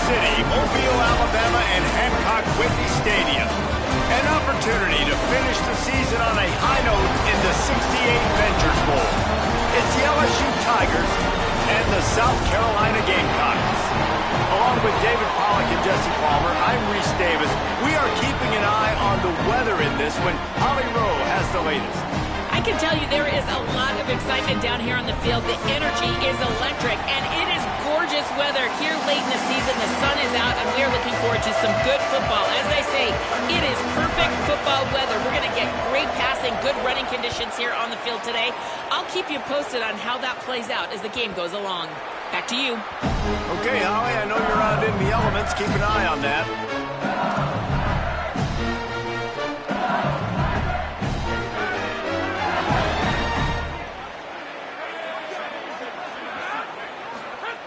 City, Mobile, Alabama, and Hancock Whitney Stadium. An opportunity to finish the season on a high note in the 68 Ventures Bowl. It's the LSU Tigers and the South Carolina Gamecocks. Along with David Pollack and Jesse Palmer, I'm Reese Davis. We are keeping an eye on the weather in this one. Holly Rowe has the latest. I can tell you there is a lot of excitement down here on the field. The energy is electric, and it is gorgeous weather here late in the season. The sun is out, and we are looking forward to some good football. As I say, it is perfect football weather. We're going to get great passing, good running conditions here on the field today. I'll keep you posted on how that plays out as the game goes along. Back to you. Okay, Holly, I know you're out in the elements. Keep an eye on that.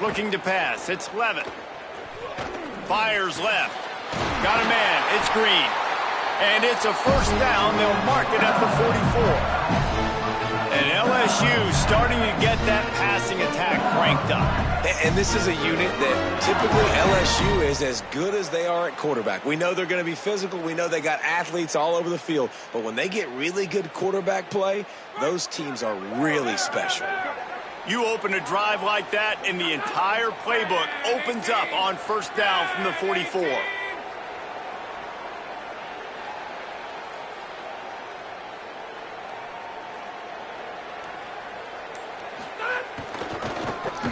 Looking to pass. It's Levitt. Fires left. Got a man. It's Green. And it's a first down. They'll mark it at the 44. And LSU starting to get that passing attack cranked up. And this is a unit that typically LSU is as good as they are at quarterback. We know they're going to be physical. We know they got athletes all over the field. But when they get really good quarterback play, those teams are really special. You open a drive like that, and the entire playbook opens up on first down from the 44.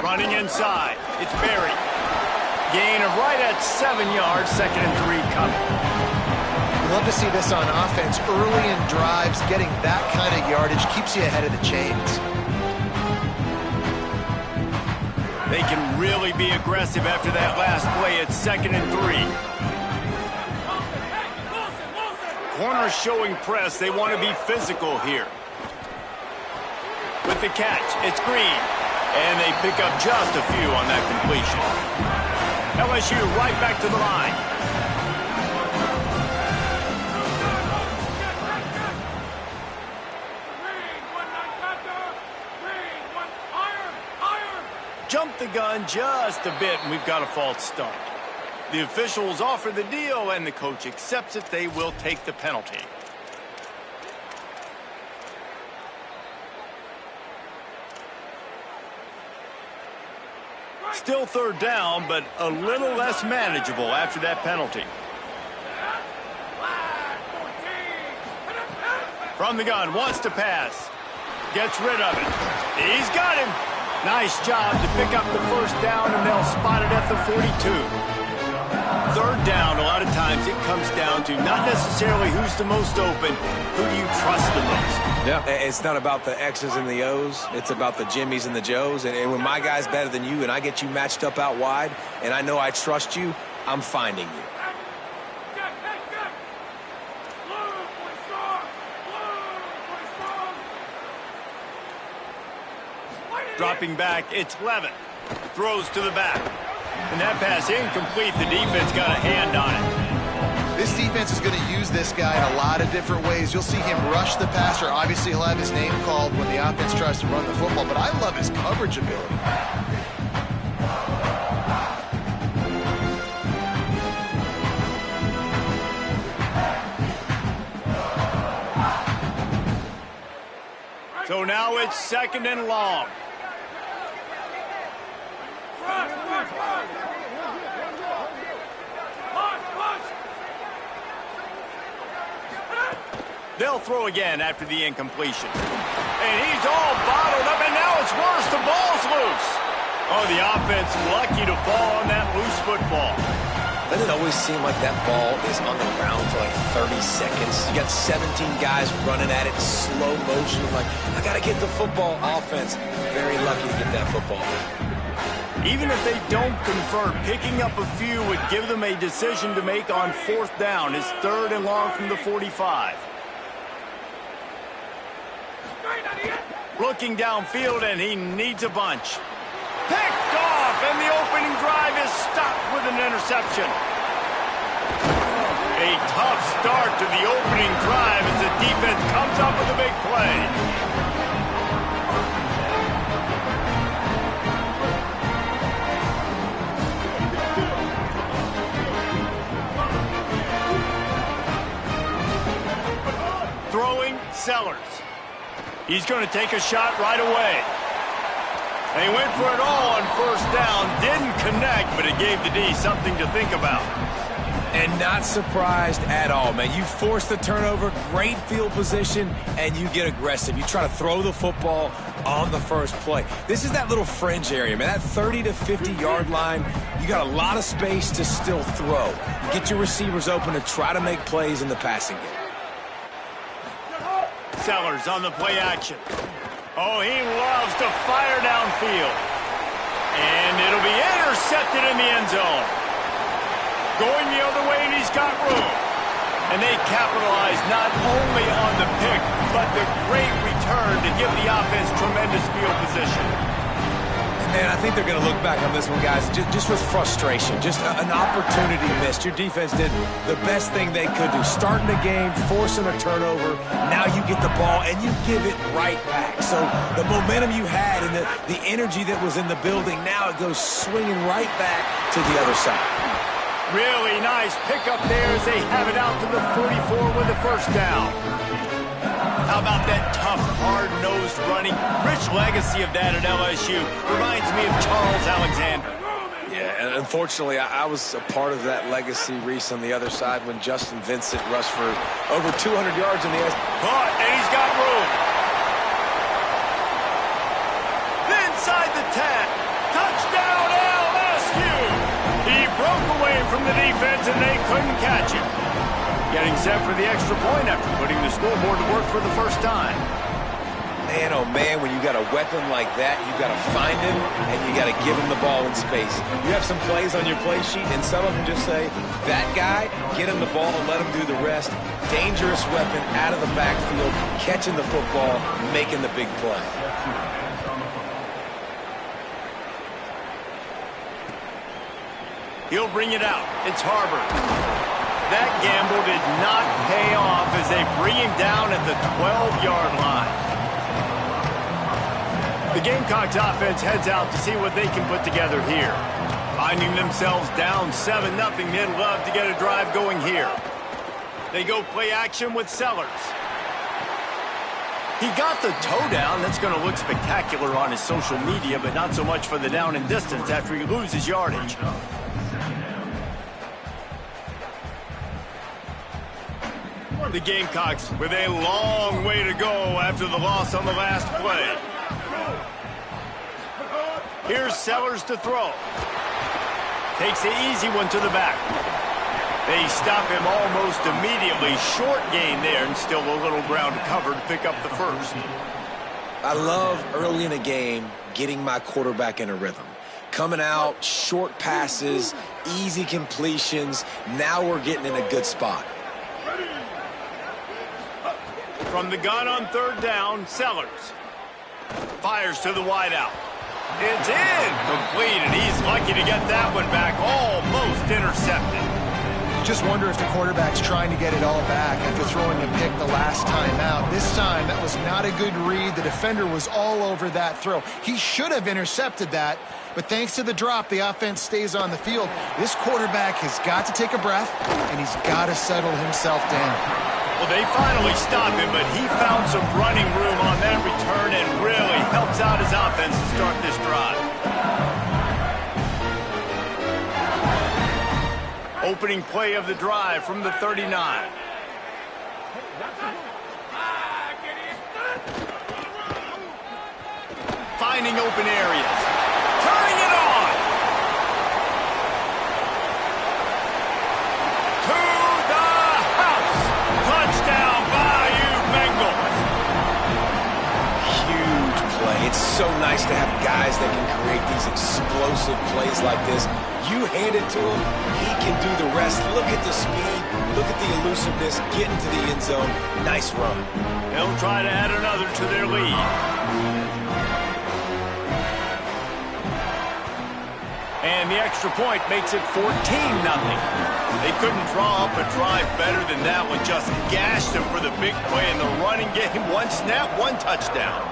Running inside. It's Berry. Gain of right at 7 yards, 2nd and 3 coming. We love to see this on offense. Early in drives, getting that kind of yardage keeps you ahead of the chains. They can really be aggressive after that last play. It's 2nd and 3. Corners showing press. They want to be physical here. With the catch, it's Green. And they pick up just a few on that completion. LSU right back to the line. Jumped the gun just a bit, and we've got a false start. The officials offer the deal, and the coach accepts it. They will take the penalty. Still third down, but a little less manageable after that penalty. From the gun, wants to pass. Gets rid of it. He's got him. Nice job to pick up the first down, and they'll spot it at the 42. Third down, a lot of times it comes down to not necessarily who's the most open, who do you trust the most. Yeah, it's not about the X's and the O's. It's about the Jimmys and the Joes. And when my guy's better than you and I get you matched up out wide and I know I trust you, I'm finding you. Dropping back, it's Levitt. Throws to the back. And that pass incomplete. The defense got a hand on it. This defense is going to use this guy in a lot of different ways. You'll see him rush the passer. Obviously, he'll have his name called when the offense tries to run the football, but I love his coverage ability. So now it's 2nd and long. They'll throw again after the incompletion. And he's all bottled up, and now it's worse. The ball's loose. Oh, the offense lucky to fall on that loose football. Doesn't it always seem like that ball is on the ground for like 30 seconds? You got 17 guys running at it, slow motion. Like, I got to get the football. Offense, very lucky to get that football. Even if they don't convert, picking up a few would give them a decision to make on 4th down. It's 3rd and long from the 45. Looking downfield, and he needs a bunch. Picked off, and the opening drive is stopped with an interception. A tough start to the opening drive as the defense comes up with a big play. He's going to take a shot right away. And he went for it all on first down. Didn't connect, but it gave the D something to think about. And not surprised at all, man. You force the turnover, great field position, and you get aggressive. You try to throw the football on the first play. This is that little fringe area, man. That 30 to 50-yard line, you got a lot of space to still throw. You get your receivers open to try to make plays in the passing game. Sellers on the play action. Oh, he loves to fire downfield. And it'll be intercepted in the end zone. Going the other way, and he's got room. And they capitalize not only on the pick, but the great return to give the offense tremendous field position. Man, I think they're going to look back on this one, guys, just with frustration, just an opportunity missed. Your defense did the best thing they could do, starting the game, forcing a turnover. Now you get the ball, and you give it right back. So the momentum you had and the energy that was in the building, now it goes swinging right back to the other side. Really nice pickup there as they have it out to the 44 with the first down. How about that tough, hard-nosed running? Rich legacy of that at LSU. Reminds me of Charles Alexander. Yeah, and unfortunately, I was a part of that legacy, Reese, on the other side when Justin Vincent rushed for over 200 yards in the S. Caught, and he's got room. Inside the 10. Touchdown, LSU! He broke away from the defense, and they couldn't catch him. Getting set for the extra point after putting the scoreboard to work for the first time. Man, oh man, when you got a weapon like that, you got to find him, and you got to give him the ball in space. You have some plays on your play sheet, and some of them just say, that guy, get him the ball and let him do the rest. Dangerous weapon out of the backfield, catching the football, making the big play. He'll bring it out. It's Harbor. That gamble did not pay off as they bring him down at the 12-yard line. The Gamecocks offense heads out to see what they can put together here. Finding themselves down 7-0, they'd love to get a drive going here. They go play action with Sellers. He got the toe down. That's going to look spectacular on his social media, but not so much for the down and distance after he loses yardage. The Gamecocks with a long way to go after the loss on the last play. Here's Sellers to throw. Takes the easy one to the back. They stop him almost immediately. Short gain there, and still a little ground to cover to pick up the first. I love early in a game getting my quarterback in a rhythm. Coming out, short passes, easy completions. Now we're getting in a good spot. From the gun on third down, Sellers fires to the wideout. It's in, complete, and he's lucky to get that one back, almost intercepted. You just wonder if the quarterback's trying to get it all back after throwing a pick the last time out. This time, that was not a good read. The defender was all over that throw. He should have intercepted that, but thanks to the drop, the offense stays on the field. This quarterback has got to take a breath, and he's got to settle himself down. Well, they finally stop him, but he found some running room on that return and really helps out his offense to start this drive. Opening play of the drive from the 39. Finding open areas. Turning it on. To the house. Touchdown, Bayou Bengals. Huge play. It's so nice to have guys that can create these explosive plays like this. You hand it to him, he can do the rest. Look at the speed, look at the elusiveness, get into the end zone. Nice run. They'll try to add another to their lead. And the extra point makes it 14-0. They couldn't draw up a drive better than that one. Just gashed them for the big play in the running game. One snap, one touchdown.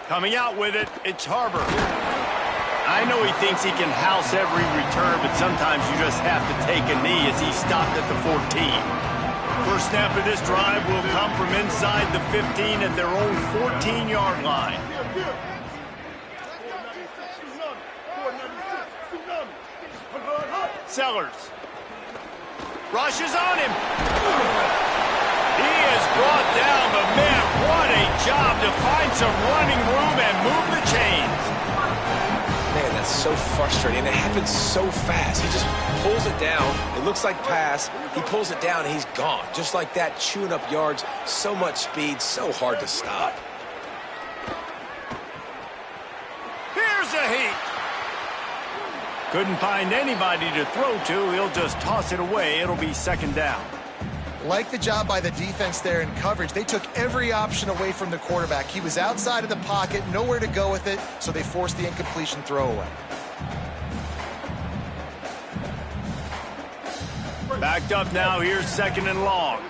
Coming out with it, it's Harbor. I know he thinks he can house every return, but sometimes you just have to take a knee as he stopped at the 14. First snap of this drive will come from inside the 15 at their own 14-yard line. Sellers rushes on him. He is brought down, but man, what a job to find some running room and move the chains. Man, that's so frustrating. It happens so fast. He just pulls it down. It looks like pass. He pulls it down, and he's gone. Just like that, chewing up yards. So much speed, so hard to stop. Here's a heat. Couldn't find anybody to throw to. He'll just toss it away. It'll be second down. Like the job by the defense there in coverage. They took every option away from the quarterback. He was outside of the pocket, nowhere to go with it, so they forced the incompletion throwaway. Backed up now. Here's second and long.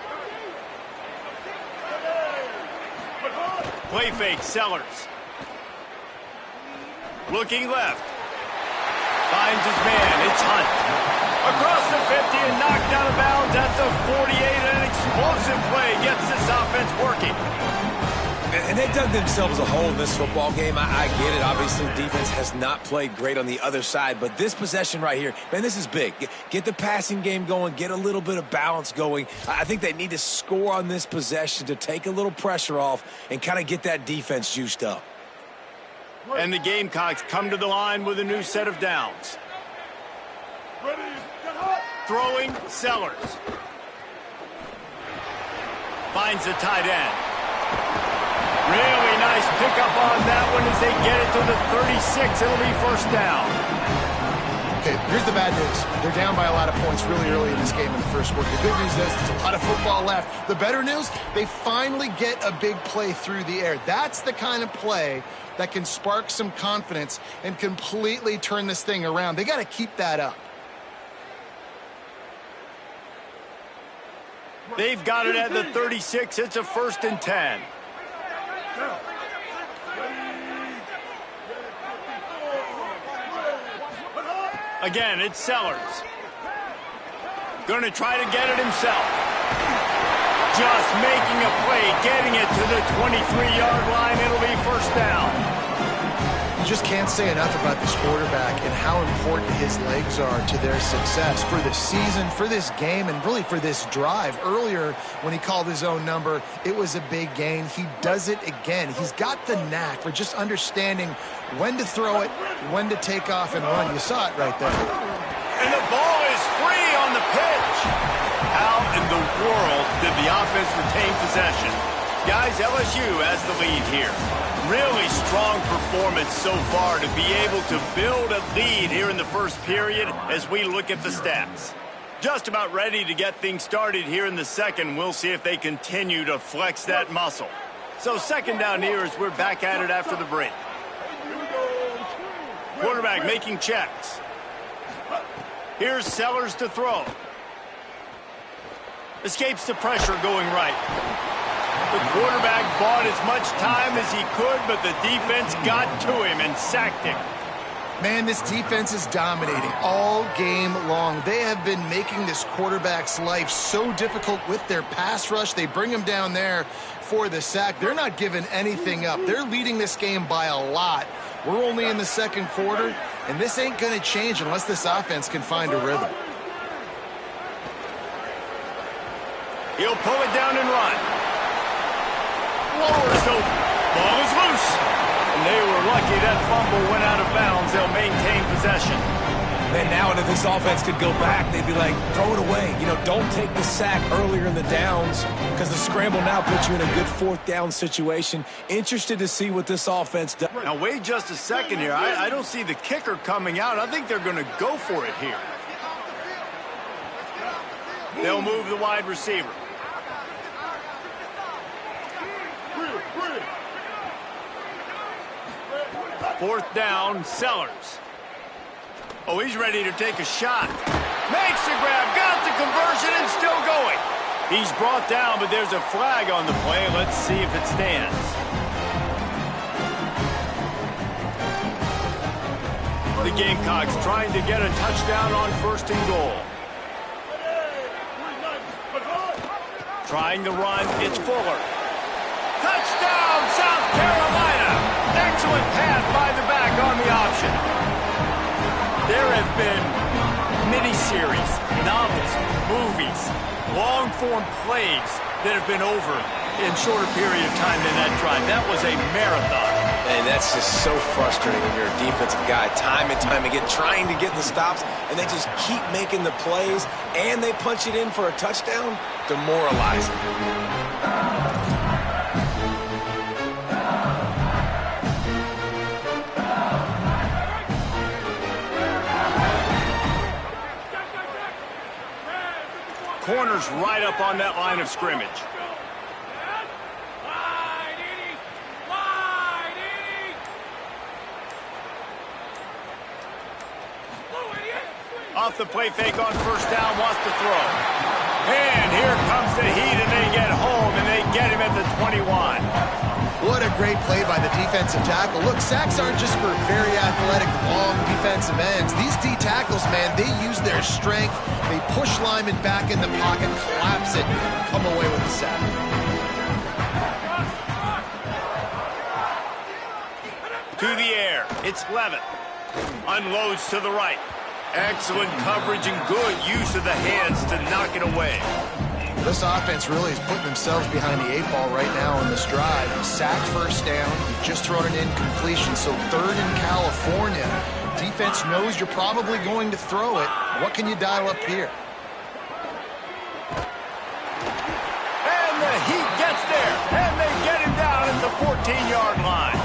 Play fake, Sellers. Looking left. Finds his man. It's Hunt. Across the 50 and knocked out of bounds at the 48. An explosive play gets this offense working. And they dug themselves a hole in this football game. I get it. Obviously, defense has not played great on the other side. But this possession right here, man, this is big. Get the passing game going. Get a little bit of balance going. I think they need to score on this possession to take a little pressure off and kind of get that defense juiced up. And the Gamecocks come to the line with a new set of downs. Throwing, Sellers. Finds the tight end. Really nice pickup on that one as they get it to the 36. It'll be first down. Okay, here's the bad news. They're down by a lot of points really early in this game in the first quarter. The good news is there's a lot of football left. The better news, they finally get a big play through the air. That's the kind of play that can spark some confidence and completely turn this thing around. They got to keep that up. They've got it at the 36. It's a 1st and 10. Again, it's Sellers. Going to try to get it himself. Just making a play, getting it to the 23-yard line. It'll be first down. You just can't say enough about this quarterback and how important his legs are to their success for the season, for this game, and really for this drive. Earlier, when he called his own number, it was a big gain. He does it again. He's got the knack for just understanding when to throw it, when to take off and run. You saw it right there. And the ball is free on the pitch. How in the world did the offense retain possession? Guys, LSU has the lead here. Really strong performance so far to be able to build a lead here in the first period as we look at the stats. Just about ready to get things started here in the second. We'll see if they continue to flex that muscle. So second down here as we're back at it after the break. Quarterback making checks. Here's Sellers to throw. Escapes the pressure going right. The quarterback bought as much time as he could, but the defense got to him and sacked him. Man, this defense is dominating all game long. They have been making this quarterback's life so difficult with their pass rush. They bring him down there for the sack. They're not giving anything up. They're leading this game by a lot. We're only in the second quarter, and this ain't going to change unless this offense can find a rhythm. He'll pull it down and run. Lowers, so ball is loose. And they were lucky that fumble went out of bounds. They'll maintain possession. Man, now if this offense could go back, they'd be like, throw it away. You know, don't take the sack earlier in the downs because the scramble now puts you in a good fourth down situation. Interested to see what this offense does. Now, wait just a second here. I don't see the kicker coming out. I think they're going to go for it here. They'll move the wide receiver. Fourth down, Sellers. Oh, he's ready to take a shot. Makes the grab, got the conversion, and still going. He's brought down, but there's a flag on the play. Let's see if it stands. The Gamecocks trying to get a touchdown on 1st and goal. Trying to run, it's Fuller. Touchdown, South Carolina! Excellent pass by the back on the option. There have been miniseries, novels, movies, long-form plays that have been over in shorter period of time than that drive. That was a marathon. And that's just so frustrating when you're a defensive guy, time and time again, trying to get the stops, and they just keep making the plays, and they punch it in for a touchdown. Demoralizing. Corner's right up on that line of scrimmage. Off the play fake on first down, wants to throw. And here comes the heat, and they get home, and they get him at the 21. What a great play by the defensive tackle. Look, sacks aren't just for very athletic, long defensive ends. These D tackles, man, they use their strength. They push linemen back in the pocket, collapse it, come away with the sack. To the air, it's Levitt. Unloads to the right. Excellent coverage and good use of the hands to knock it away. This offense really is putting themselves behind the 8 ball right now on this drive. Sack first down. You've just thrown an incompletion, so third in California. Defense knows you're probably going to throw it. What can you dial up here? And the Heat gets there, and they get him down at the 14-yard line.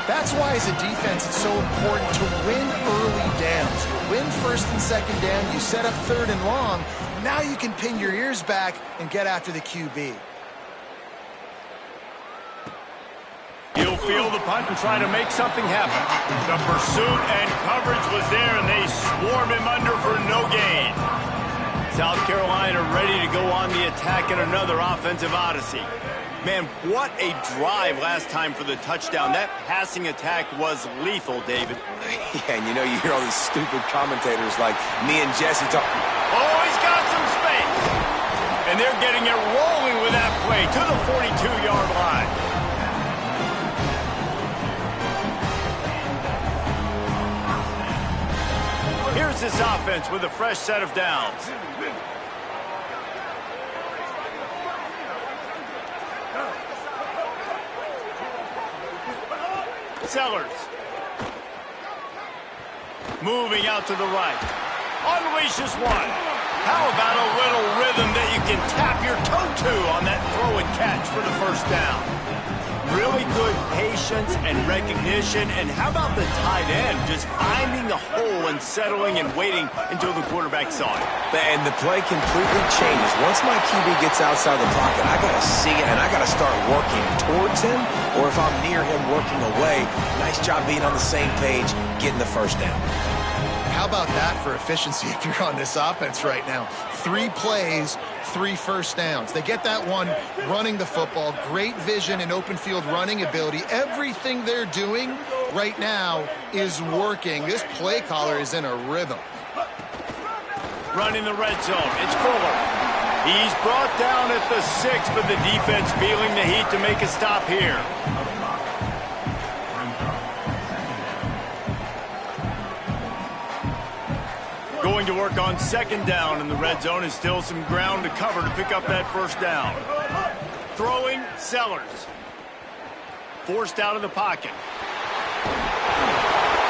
That's why, as a defense, it's so important to win early downs. You win first and second down, you set up third and long. Now you can pin your ears back and get after the QB. He'll field the punt and try to make something happen. The pursuit and coverage was there, and they swarm him under for no gain. South Carolina ready to go on the attack in another offensive odyssey. Man, what a drive last time for the touchdown. That passing attack was lethal, David. Yeah, and you know, you hear all these stupid commentators like me and Jesse talk. Oh, he's got some space. And they're getting it rolling with that play to the 42-yard line. Here's this offense with a fresh set of downs. Sellers. Moving out to the right. Unleashes one. How about a little rhythm that you can tap your toe to on that throw and catch for the first down? Really good patience and recognition. And how about the tight end just finding the hole and settling and waiting until the quarterback saw it? And the play completely changes. Once my QB gets outside the pocket, I got to see it, and I got to start working towards him, or if I'm near him working away, nice job being on the same page, getting the first down. How about that for efficiency if you're on this offense right now? 3 plays, 3 first downs. They get that one running the football, great vision and open field running ability. Everything they're doing right now is working. This play caller is in a rhythm. Running the red zone, it's Fuller. He's brought down at the 6, but the defense feeling the heat to make a stop here. Going to work on second down in the red zone, and still some ground to cover to pick up that first down. Throwing, Sellers. Forced out of the pocket.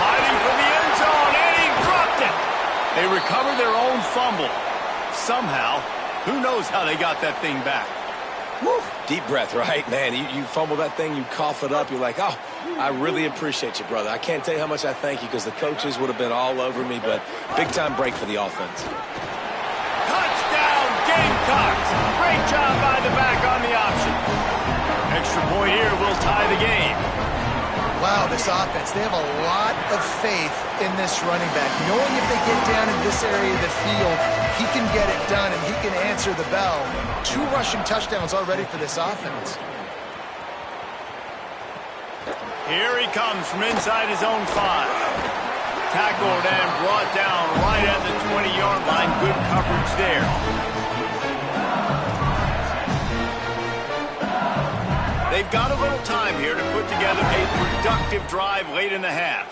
Hiding for the end zone, and he dropped it. They recovered their own fumble. Somehow, who knows how they got that thing back. Woo. Deep breath, right, man? You fumble that thing, you cough it up, you're like, oh, I really appreciate you, brother. I can't tell you how much I thank you, because the coaches would have been all over me, but big-time break for the offense. Touchdown, Gamecocks! Great job by the back on the option. Extra point here will tie the game. Wow, this offense, they have a lot of faith in this running back. Knowing if they get down in this area of the field, he can get it done and he can answer the bell. 2 rushing touchdowns already for this offense. Here he comes from inside his own 5. Tackled and brought down right at the 20-yard line. Good coverage there. They've got a little time here to put together a productive drive late in the half.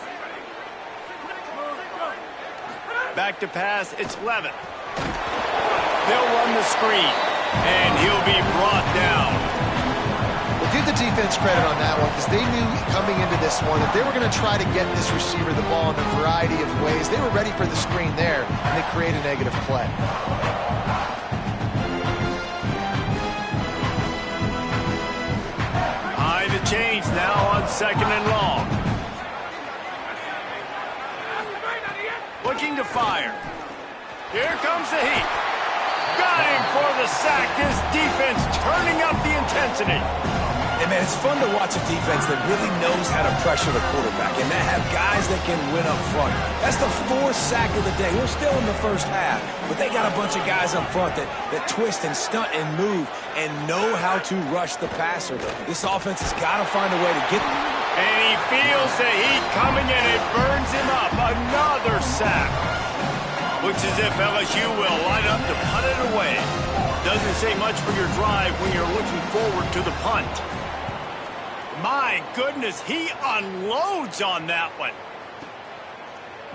Back to pass, it's Levitt. They'll run the screen, and he'll be brought down. Well, give the defense credit on that one, because they knew coming into this one that they were going to try to get this receiver the ball in a variety of ways. They were ready for the screen there, and they create a negative play. Behind the chains now on 2nd and long. Looking to fire. Here comes the heat. Got him for the sack. This defense turning up the intensity. Hey, man, it's fun to watch a defense that really knows how to pressure the quarterback and that have guys that can win up front. That's the 4th sack of the day. We're still in the first half, but they got a bunch of guys up front that twist and stunt and move and know how to rush the passer. This offense has got to find a way to get them. And he feels the heat coming and it burns him up. Another sack. Looks as if LSU will line up to punt it away. Doesn't say much for your drive when you're looking forward to the punt. My goodness, he unloads on that one.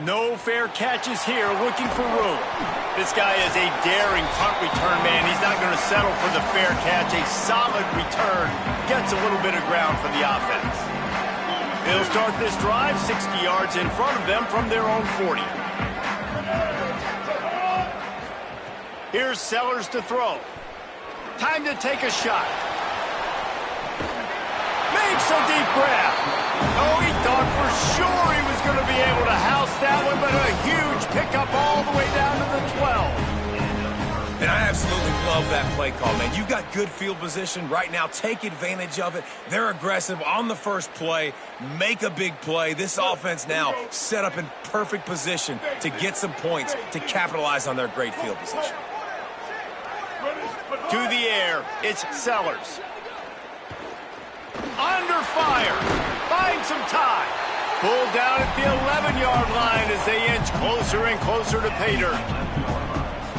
No fair catches here, looking for room. This guy is a daring punt return man. He's not going to settle for the fair catch. A solid return gets a little bit of ground for the offense. They'll start this drive 60 yards in front of them from their own 40. Here's Sellers to throw. Time to take a shot. Makes a deep grab. Oh, he thought for sure he was going to be able to house that one, but a huge pickup all the way down to the 12. And I absolutely love that play call, man. You got good field position right now. Take advantage of it. They're aggressive on the first play. Make a big play. This offense now set up in perfect position to get some points to capitalize on their great field position. To the air, it's Sellers. Under fire. Finds some time. Pulled down at the 11-yard line as they inch closer and closer to pay dirt.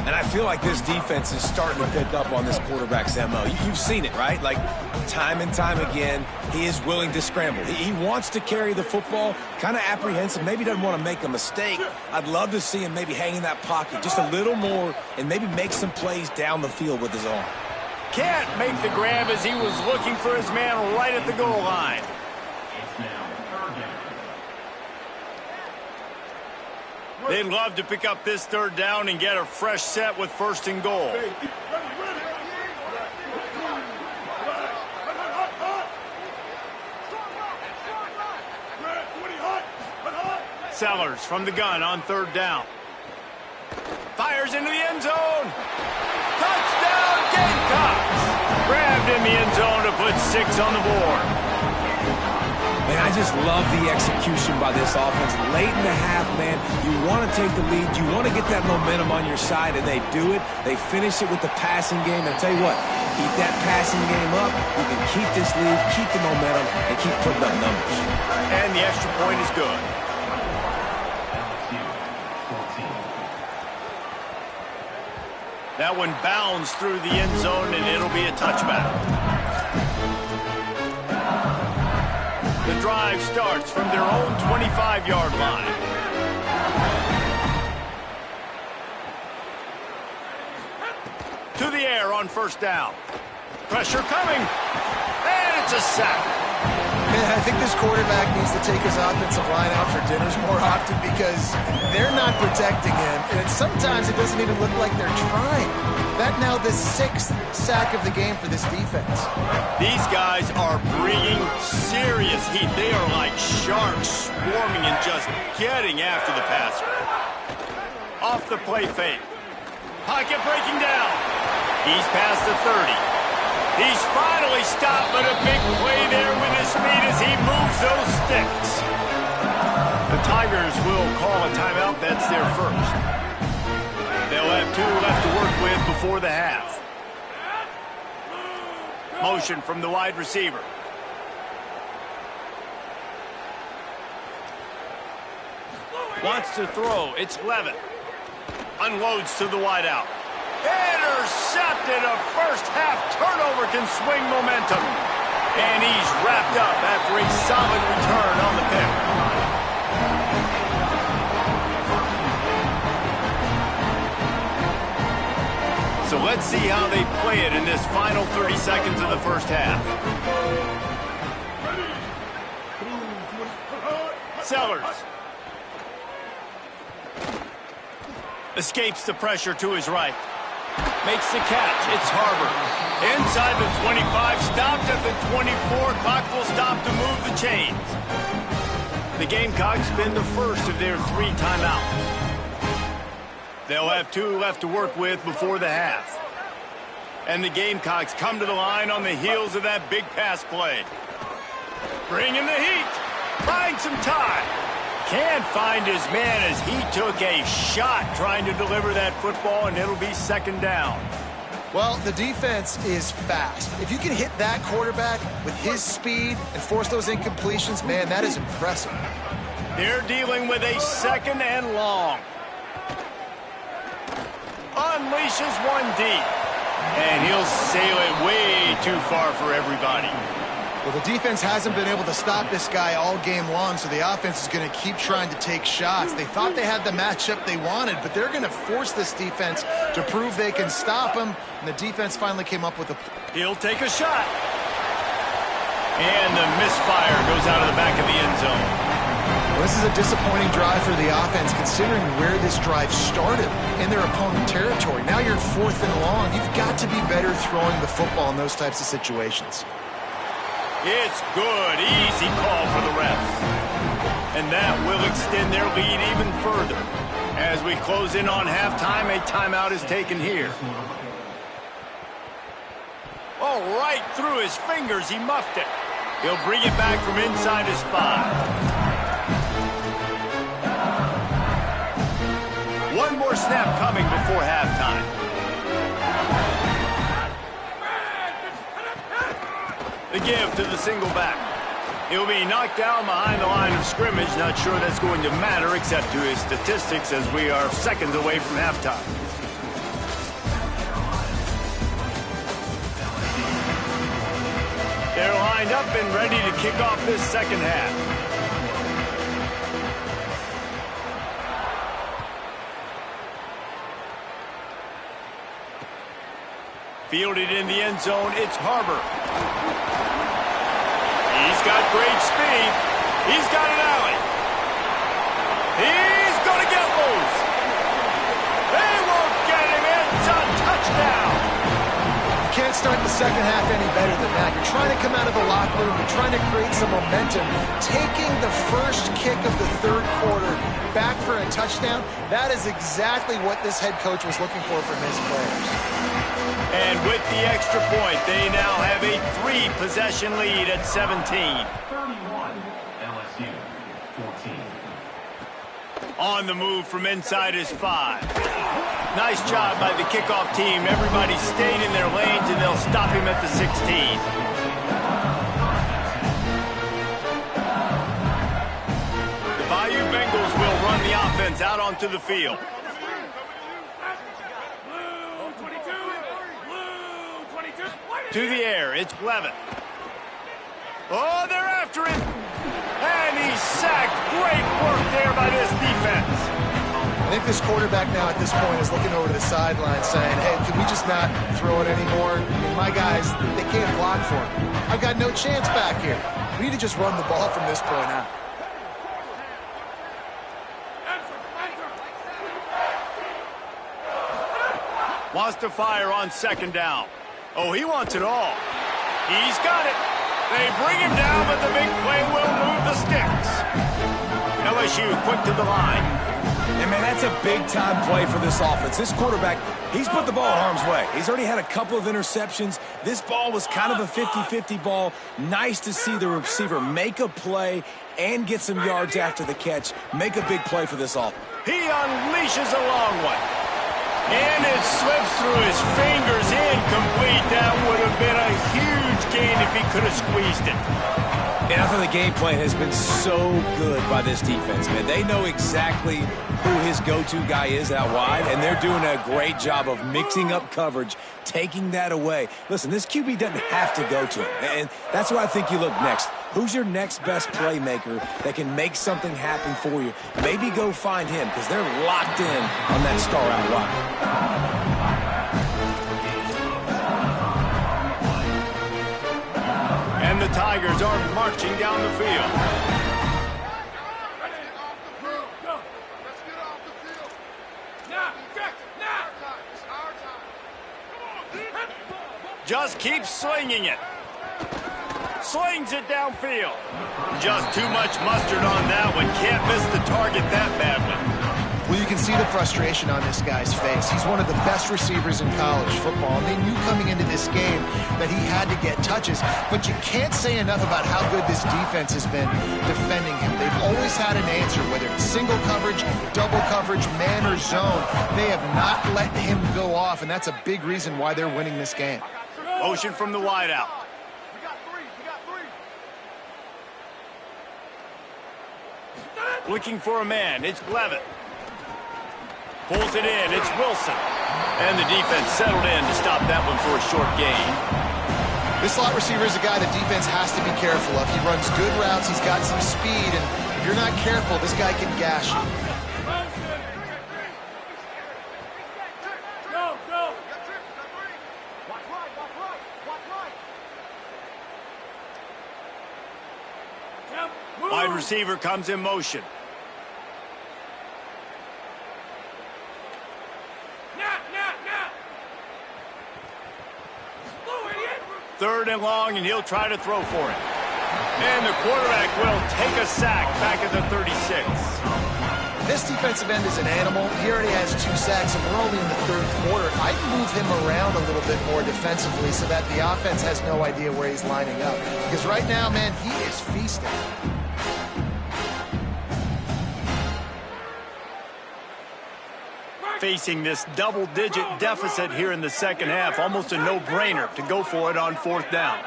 And I feel like this defense is starting to pick up on this quarterback's MO. You've seen it, right? Like, time and time again, he is willing to scramble. He wants to carry the football, kind of apprehensive, maybe doesn't want to make a mistake. I'd love to see him maybe hang in that pocket just a little more and maybe make some plays down the field with his arm. Can't make the grab as he was looking for his man right at the goal line. They'd love to pick up this 3rd down and get a fresh set with 1st and goal. Sellers from the gun on 3rd down. Fires into the end zone. Touchdown, Gamecocks! Grabbed in the end zone to put 6 on the board. Man, I just love the execution by this offense. Late in the half, man, you want to take the lead. You want to get that momentum on your side, and they do it. They finish it with the passing game. And I'll tell you what, keep that passing game up. You can keep this lead, keep the momentum, and keep putting up numbers. And the extra point is good. That one bounds through the end zone, and it'll be a touchback. The drive starts from their own 25-yard line. To the air on 1st down. Pressure coming. And it's a sack. Man, I think this quarterback needs to take his offensive line out for dinners more often because they're not protecting him. And sometimes it doesn't even look like they're trying. That now the 6th sack of the game for this defense. These guys are bringing serious heat. They are like sharks swarming and just getting after the passer. Off the play fake. Pocket breaking down. He's past the 30. He's finally stopped, but a big play there with his speed as he moves those sticks. The Tigers will call a timeout. That's their first. They'll have 2 left to work with before the half. Motion from the wide receiver. Wants to throw. It's Levitt. Unloads to the wideout. Intercepted. A first half turnover can swing momentum. And he's wrapped up after a solid return on the pick. So let's see how they play it in this final 30 seconds of the first half. Sellers. Escapes the pressure to his right. Makes the catch. It's Harbor. Inside the 25. Stopped at the 24. Clock will stop to move the chains. The Gamecocks spend the first of their 3 timeouts. They'll have 2 left to work with before the half. And the Gamecocks come to the line on the heels of that big pass play. Bring in the heat. Buying some time. Can't find his man as he took a shot trying to deliver that football, and it'll be second down. Well, the defense is fast. If you can hit that quarterback with his speed and force those incompletions, man, that is impressive. They're dealing with a second and long. Unleashes one deep. And he'll sail it way too far for everybody. Well, the defense hasn't been able to stop this guy all game long, so the offense is going to keep trying to take shots. They thought they had the matchup they wanted, but they're going to force this defense to prove they can stop him, and the defense finally came up with a... He'll take a shot. And the misfire goes out of the back of the end zone. Well, this is a disappointing drive for the offense, considering where this drive started in their opponent territory. Now you're 4th and long. You've got to be better throwing the football in those types of situations. It's good. Easy call for the refs. And that will extend their lead even further. As we close in on halftime, a timeout is taken here. Oh, right through his fingers, he muffed it. He'll bring it back from inside his 5. One more snap coming before halftime. The give to the single back. He'll be knocked down behind the line of scrimmage. Not sure that's going to matter except to his statistics as we are seconds away from halftime. They're lined up and ready to kick off this second half. Fielded in the end zone, it's Harbor. He's got great speed. He's got an alley. He's going to get loose. They won't get him. It's a touchdown. You can't start the second half any better than that. You're trying to come out of the locker room. You're trying to create some momentum. Taking the first kick of the 3rd quarter back for a touchdown, that is exactly what this head coach was looking for from his players. And with the extra point, they now have a 3-possession lead at 17. 31, LSU, 14. On the move from inside his 5. Nice job by the kickoff team. Everybody stayed in their lanes, and they'll stop him at the 16. The Bayou Bengals will run the offense out onto the field. To the air, it's Levin. Oh, they're after him. And he's sacked. Great work there by this defense. I think this quarterback now at this point is looking over to the sideline saying, hey, can we just not throw it anymore? I mean, my guys, they can't block for him. I've got no chance back here. We need to just run the ball from this point out. Wants to fire on second down. Oh, he wants it all. He's got it. They bring him down, but the big play will move the sticks. LSU quick to the line. And, man, that's a big-time play for this offense. This quarterback, he's put the ball in harm's way. He's already had a couple of interceptions. This ball was kind of a 50-50 ball. Nice to see the receiver make a play and get some yards after the catch. Make a big play for this offense. He unleashes a long one. And it slips through his fingers, incomplete. That would have been a huge gain if he could have squeezed it. And I thought the game plan has been so good by this defense, man. They know exactly who his go-to guy is out wide, and they're doing a great job of mixing up coverage, taking that away. Listen, this QB doesn't have to go to him, and that's where I think you look next. Who's your next best playmaker that can make something happen for you? Maybe go find him, because they're locked in on that star out wide. And the Tigers are marching down the field. Just keeps slinging it. Slings it downfield. Just too much mustard on that one. Can't miss the target that badly. Well, you can see the frustration on this guy's face. He's one of the best receivers in college football. They knew coming into this game that he had to get touches, but you can't say enough about how good this defense has been defending him. They've always had an answer, whether it's single coverage, double coverage, man or zone. They have not let him go off, and that's a big reason why they're winning this game. Motion from the wideout. Looking for a man. It's Levitt. Pulls it in. It's Wilson. And the defense settled in to stop that one for a short gain. This slot receiver is a guy the defense has to be careful of. He runs good routes. He's got some speed. And if you're not careful, this guy can gash you. Wide receiver comes in motion. Third and long, and he'll try to throw for it. And the quarterback will take a sack back at the 36. This defensive end is an animal. He already has 2 sacks, and we're only in the third quarter. I'd move him around a little bit more defensively so that the offense has no idea where he's lining up. Because right now, man, he is feasting. Facing this double-digit deficit here in the second half, almost a no-brainer to go for it on 4th down.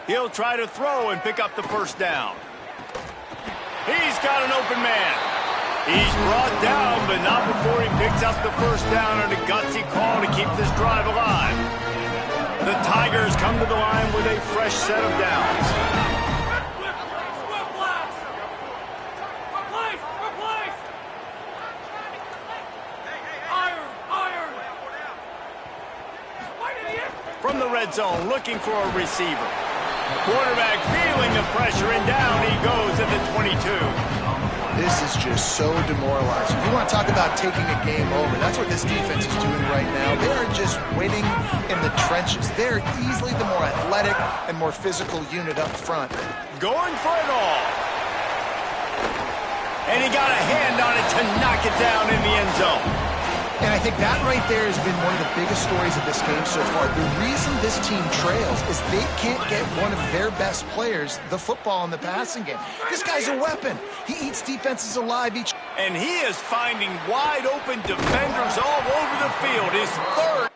He'll try to throw and pick up the first down. He's got an open man. He's brought down, but not before he picks up the first down and a gutsy call to keep this drive alive. The Tigers come to the line with a fresh set of downs. From the red zone, looking for a receiver. Quarterback feeling the pressure, and down he goes at the 22. This is just so demoralizing. You want to talk about taking a game over. That's what this defense is doing right now. They are just winning in the trenches. They're easily the more athletic and more physical unit up front. Going for it all. And he got a hand on it to knock it down in the end zone. And I think that right there has been one of the biggest stories of this game so far. The reason this team trails is they can't get one of their best players the football in the passing game. This guy's a weapon. He eats defenses alive each. And he is finding wide open defenders all over the field. His third.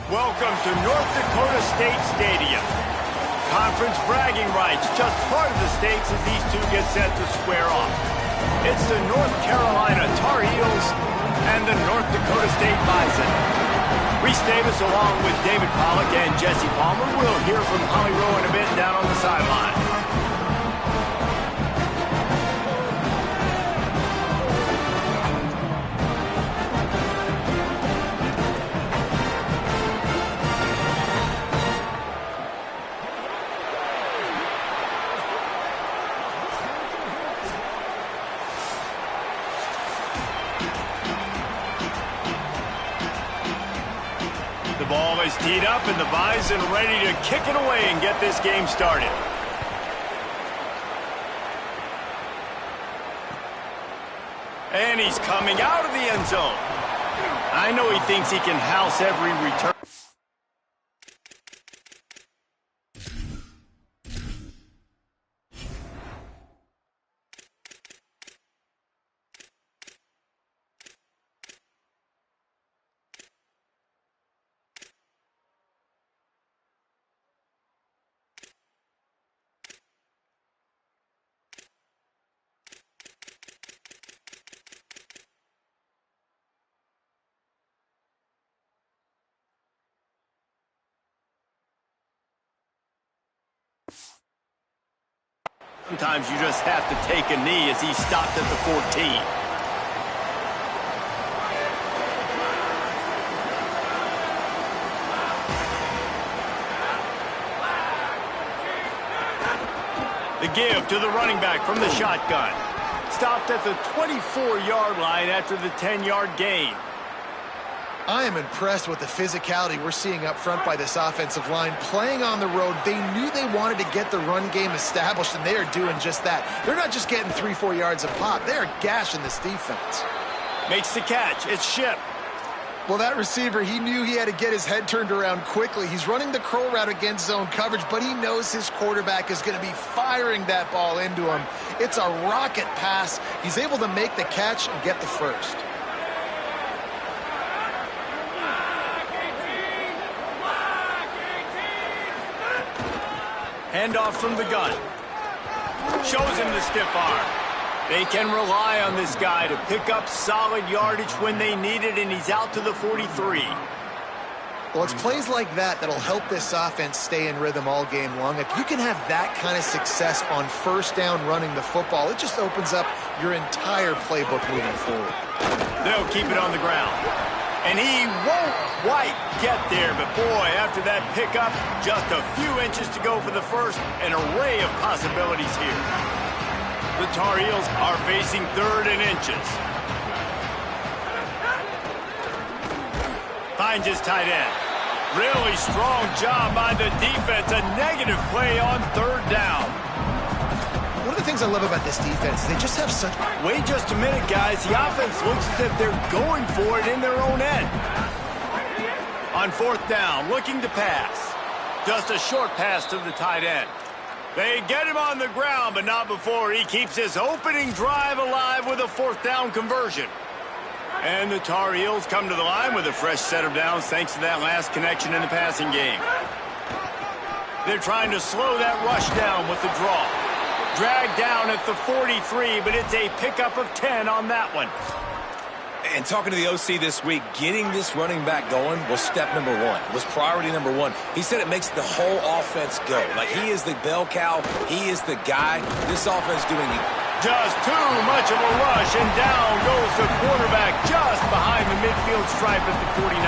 Welcome to North Dakota State Stadium. Conference bragging rights, just part of the stakes as these two get set to square off. It's the North Carolina Tar Heels and the North Dakota State Bison. Reese Davis along with David Pollock and Jesse Palmer. We'll hear from Holly Rowe in a bit down on the sideline. The ball is teed up and the Bison ready to kick it away and get this game started. And he's coming out of the end zone. I know he thinks he can house every return. Sometimes you just have to take a knee as he stopped at the 14. The give to the running back from the shotgun. Stopped at the 24-yard line after the 10-yard gain. I am impressed with the physicality we're seeing up front by this offensive line. Playing on the road, they knew they wanted to get the run game established, and they are doing just that. They're not just getting 3-4 yards a pop. They are gashing this defense. Makes the catch. It's Ship. Well, that receiver, he knew he had to get his head turned around quickly. He's running the curl route against zone coverage, but he knows his quarterback is going to be firing that ball into him. It's a rocket pass. He's able to make the catch and get the first. Handoff from the gun. Shows him the stiff arm. They can rely on this guy to pick up solid yardage when they need it, and he's out to the 43. Well, it's plays like that that'll help this offense stay in rhythm all game long. If you can have that kind of success on first down running the football, it just opens up your entire playbook moving forward. They'll keep it on the ground. And he won't quite get there, but boy, after that pickup, just a few inches to go for the first. An array of possibilities here. The Tar Heels are facing 3rd and inches. Finds his tight end. Really strong job by the defense. A negative play on 3rd down. One of the things I love about this defense is they just have such... Wait just a minute, guys. The offense looks as if they're going for it in their own end. On 4th down, looking to pass. Just a short pass to the tight end. They get him on the ground, but not before he keeps his opening drive alive with a 4th down conversion. And the Tar Heels come to the line with a fresh set of downs thanks to that last connection in the passing game. They're trying to slow that rush down with the draw. Dragged down at the 43, but it's a pickup of 10 on that one. And talking to the OC this week, getting this running back going was step number 1. It was priority number 1. He said it makes the whole offense go. Like, he is the bell cow. He is the guy. This offense doing it. Just too much of a rush, and down goes the quarterback just behind the midfield stripe at the 49.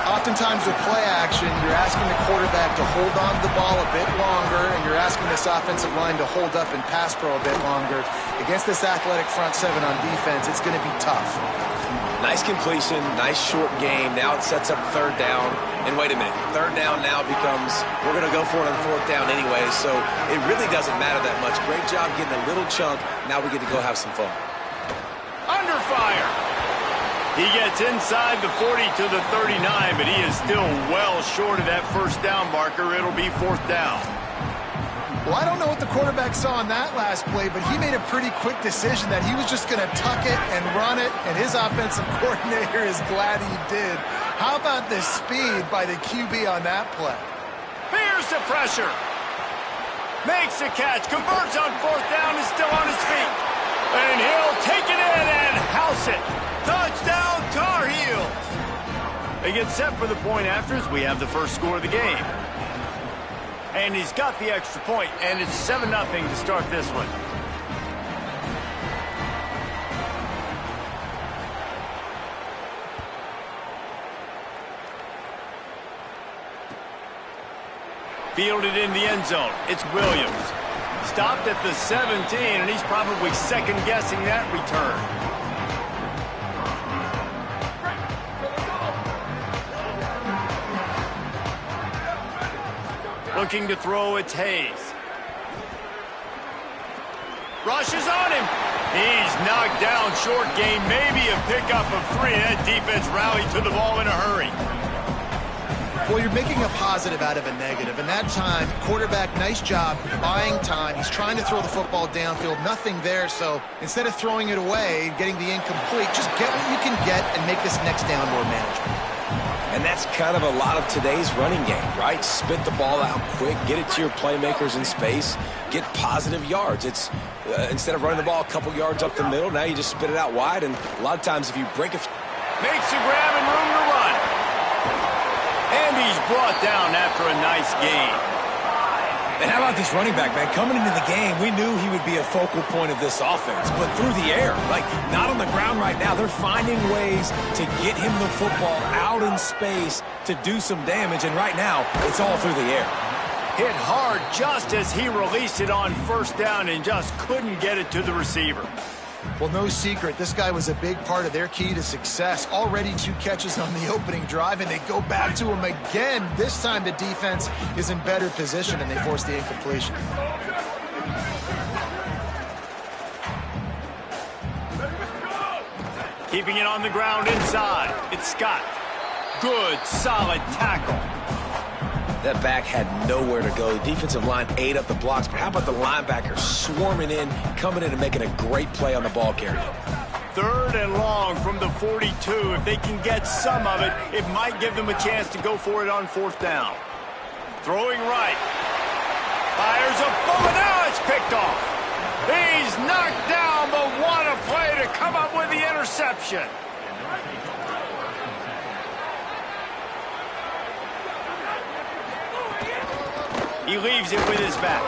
Oftentimes with play action, you're asking the quarterback to hold on to the ball a bit longer, and you're asking this offensive line to hold up and pass pro a bit longer. Against this athletic front 7 on defense, it's going to be tough. Nice completion, nice short game. Now it sets up 3rd down. And wait a minute, 3rd down now becomes, we're going to go for it on 4th down anyway, so it really doesn't matter that much. Great job getting a little chunk. Now we get to go have some fun. Under fire. He gets inside the 40 to the 39, but he is still well short of that 1st down marker. It'll be 4th down. Well, I don't know what the quarterback saw on that last play, but he made a pretty quick decision that he was just going to tuck it and run it, and his offensive coordinator is glad he did. How about the speed by the QB on that play? Here's the pressure. Makes the catch, converts on 4th down, is still on his feet. And he'll take it in and house it. Touchdown, Tar Heels. They get set for the point after as we have the first score of the game. And he's got the extra point, and it's 7-0 to start this one. Fielded in the end zone. It's Williams. Stopped at the 17, and he's probably second-guessing that return. Looking to throw, it's Hayes. Rushes on him. He's knocked down short game, maybe a pickup of 3. That defense rallied to the ball in a hurry. Well, you're making a positive out of a negative. And that time, quarterback, nice job buying time. He's trying to throw the football downfield. Nothing there, so instead of throwing it away, getting the incomplete, just get what you can get and make this next down more manageable. And that's kind of a lot of today's running game, right? Spit the ball out quick, get it to your playmakers in space, get positive yards. It's instead of running the ball a couple yards up the middle, now you just spit it out wide. And a lot of times if you break it... Makes a grab and room to run. And he's brought down after a nice gain. And how about this running back, man? Coming into the game, we knew he would be a focal point of this offense, but through the air, like not on the ground right now. They're finding ways to get him the football out in space to do some damage, and right now, it's all through the air. Hit hard just as he released it on 1st down and just couldn't get it to the receiver. Well, no secret, this guy was a big part of their key to success. Already 2 catches on the opening drive, and they go back to him again. This time the defense is in better position, and they force the incompletion. Keeping it on the ground inside. It's Scott. Good, solid tackle. That back had nowhere to go. The defensive line ate up the blocks, but how about the linebacker swarming in, coming in and making a great play on the ball carrier? 3rd and long from the 42. If they can get some of it, it might give them a chance to go for it on 4th down. Throwing right. Fires a bullet. Now it's picked interception. He leaves it with his back.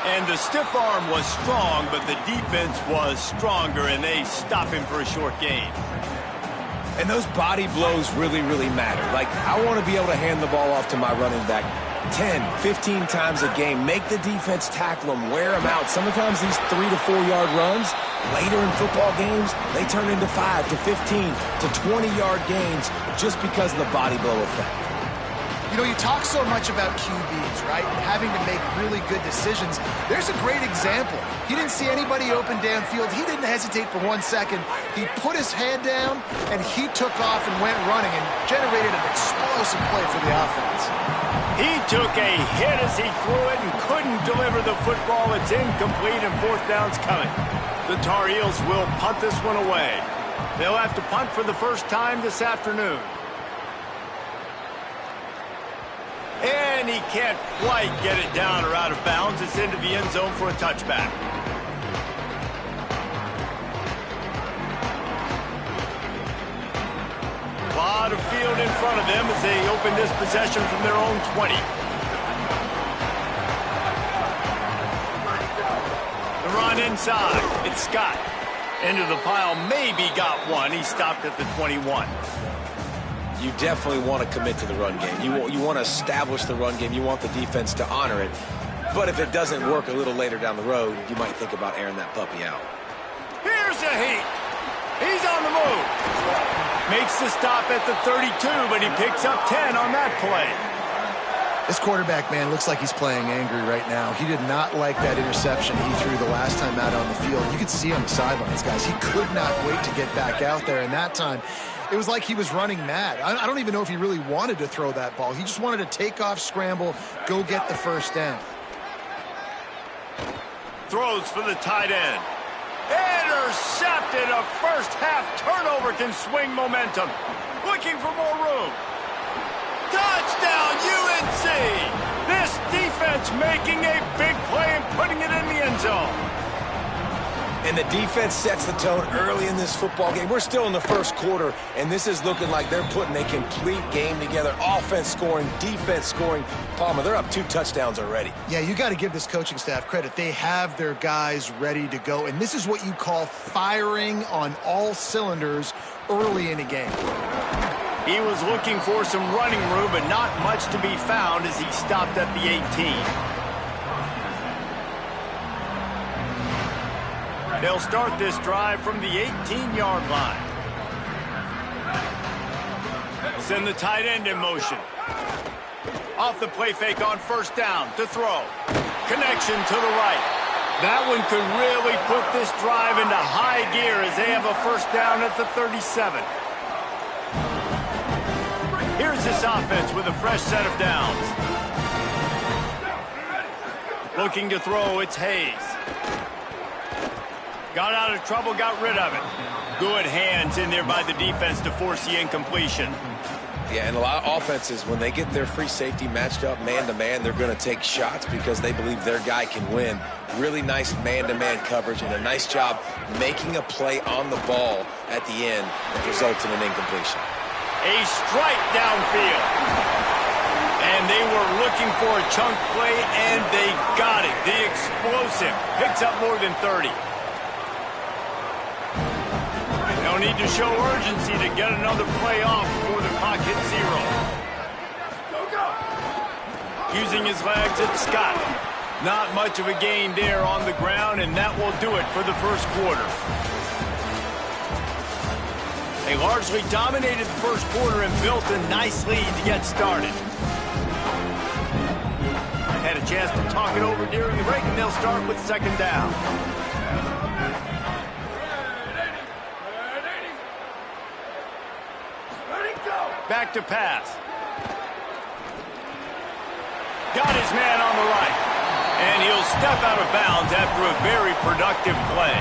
And the stiff arm was strong, but the defense was stronger, and they stop him for a short gain. And those body blows really, really matter. Like, I want to be able to hand the ball off to my running back 10, 15 times a game. Make the defense tackle them, wear them out. Sometimes these 3 to 4 yard runs, later in football games, they turn into 5 to 15 to 20 yard gains just because of the body blow effect. You know, you talk so much about QBs, right? And having to make really good decisions. There's a great example. He didn't see anybody open downfield. He didn't hesitate for 1 second. He put his head down, and he took off and went running and generated an explosive play for the offense. He took a hit as he threw it and couldn't deliver the football. It's incomplete, and fourth down's coming. The Tar Heels will punt this one away. They'll have to punt for the first time this afternoon. And he can't quite get it down or out of bounds. It's into the end zone for a touchback. A lot of field in front of them as they open this possession from their own 20. The run inside. It's Scott. Into the pile. Maybe got one. He stopped at the 21. You definitely want to commit to the run game. You want to establish the run game. You want the defense to honor it. But if it doesn't work a little later down the road, you might think about airing that puppy out. Here's a heat. He's on the move. Makes the stop at the 32, but he picks up 10 on that play. This quarterback, man, looks like he's playing angry right now. He did not like that interception he threw the last time out on the field. You could see on the sidelines, guys. He could not wait to get back out there, and that time it was like he was running mad. I don't even know if he really wanted to throw that ball. He just wanted to take off, scramble, go get the first down. Throws for the tight end. Intercepted. A first-half turnover can swing momentum. Looking for more room. Touchdown, UNC! This defense making a big play and putting it in the end zone. And the defense sets the tone early in this football game. We're still in the first quarter, and this is looking like they're putting a complete game together. Offense scoring, defense scoring. Palmer, they're up 2 touchdowns already. Yeah, you got to give this coaching staff credit. They have their guys ready to go, and this is what you call firing on all cylinders early in a game. He was looking for some running room, but not much to be found as he stopped at the 18. They'll start this drive from the 18-yard line. Send the tight end in motion. Off the play fake on first down to throw. Connection to the right. That one could really put this drive into high gear as they have a first down at the 37. Here's this offense with a fresh set of downs. Looking to throw, it's Hayes. Got out of trouble, got rid of it. Good hands in there by the defense to force the incompletion. Yeah, and a lot of offenses, when they get their free safety matched up man-to-man, they're going to take shots because they believe their guy can win. Really nice man-to-man coverage and a nice job making a play on the ball at the end that results in an incompletion. A strike downfield. And they were looking for a chunk play, and they got it. The explosive picks up more than 30. No need to show urgency to get another play off before the clock hits 0. Using his legs, it's Scott. Not much of a gain there on the ground, and that will do it for the first quarter. They largely dominated the first quarter and built a nice lead to get started. Had a chance to talk it over during the break, and they'll start with second down. Back to pass. Got his man on the right. And he'll step out of bounds after a very productive play.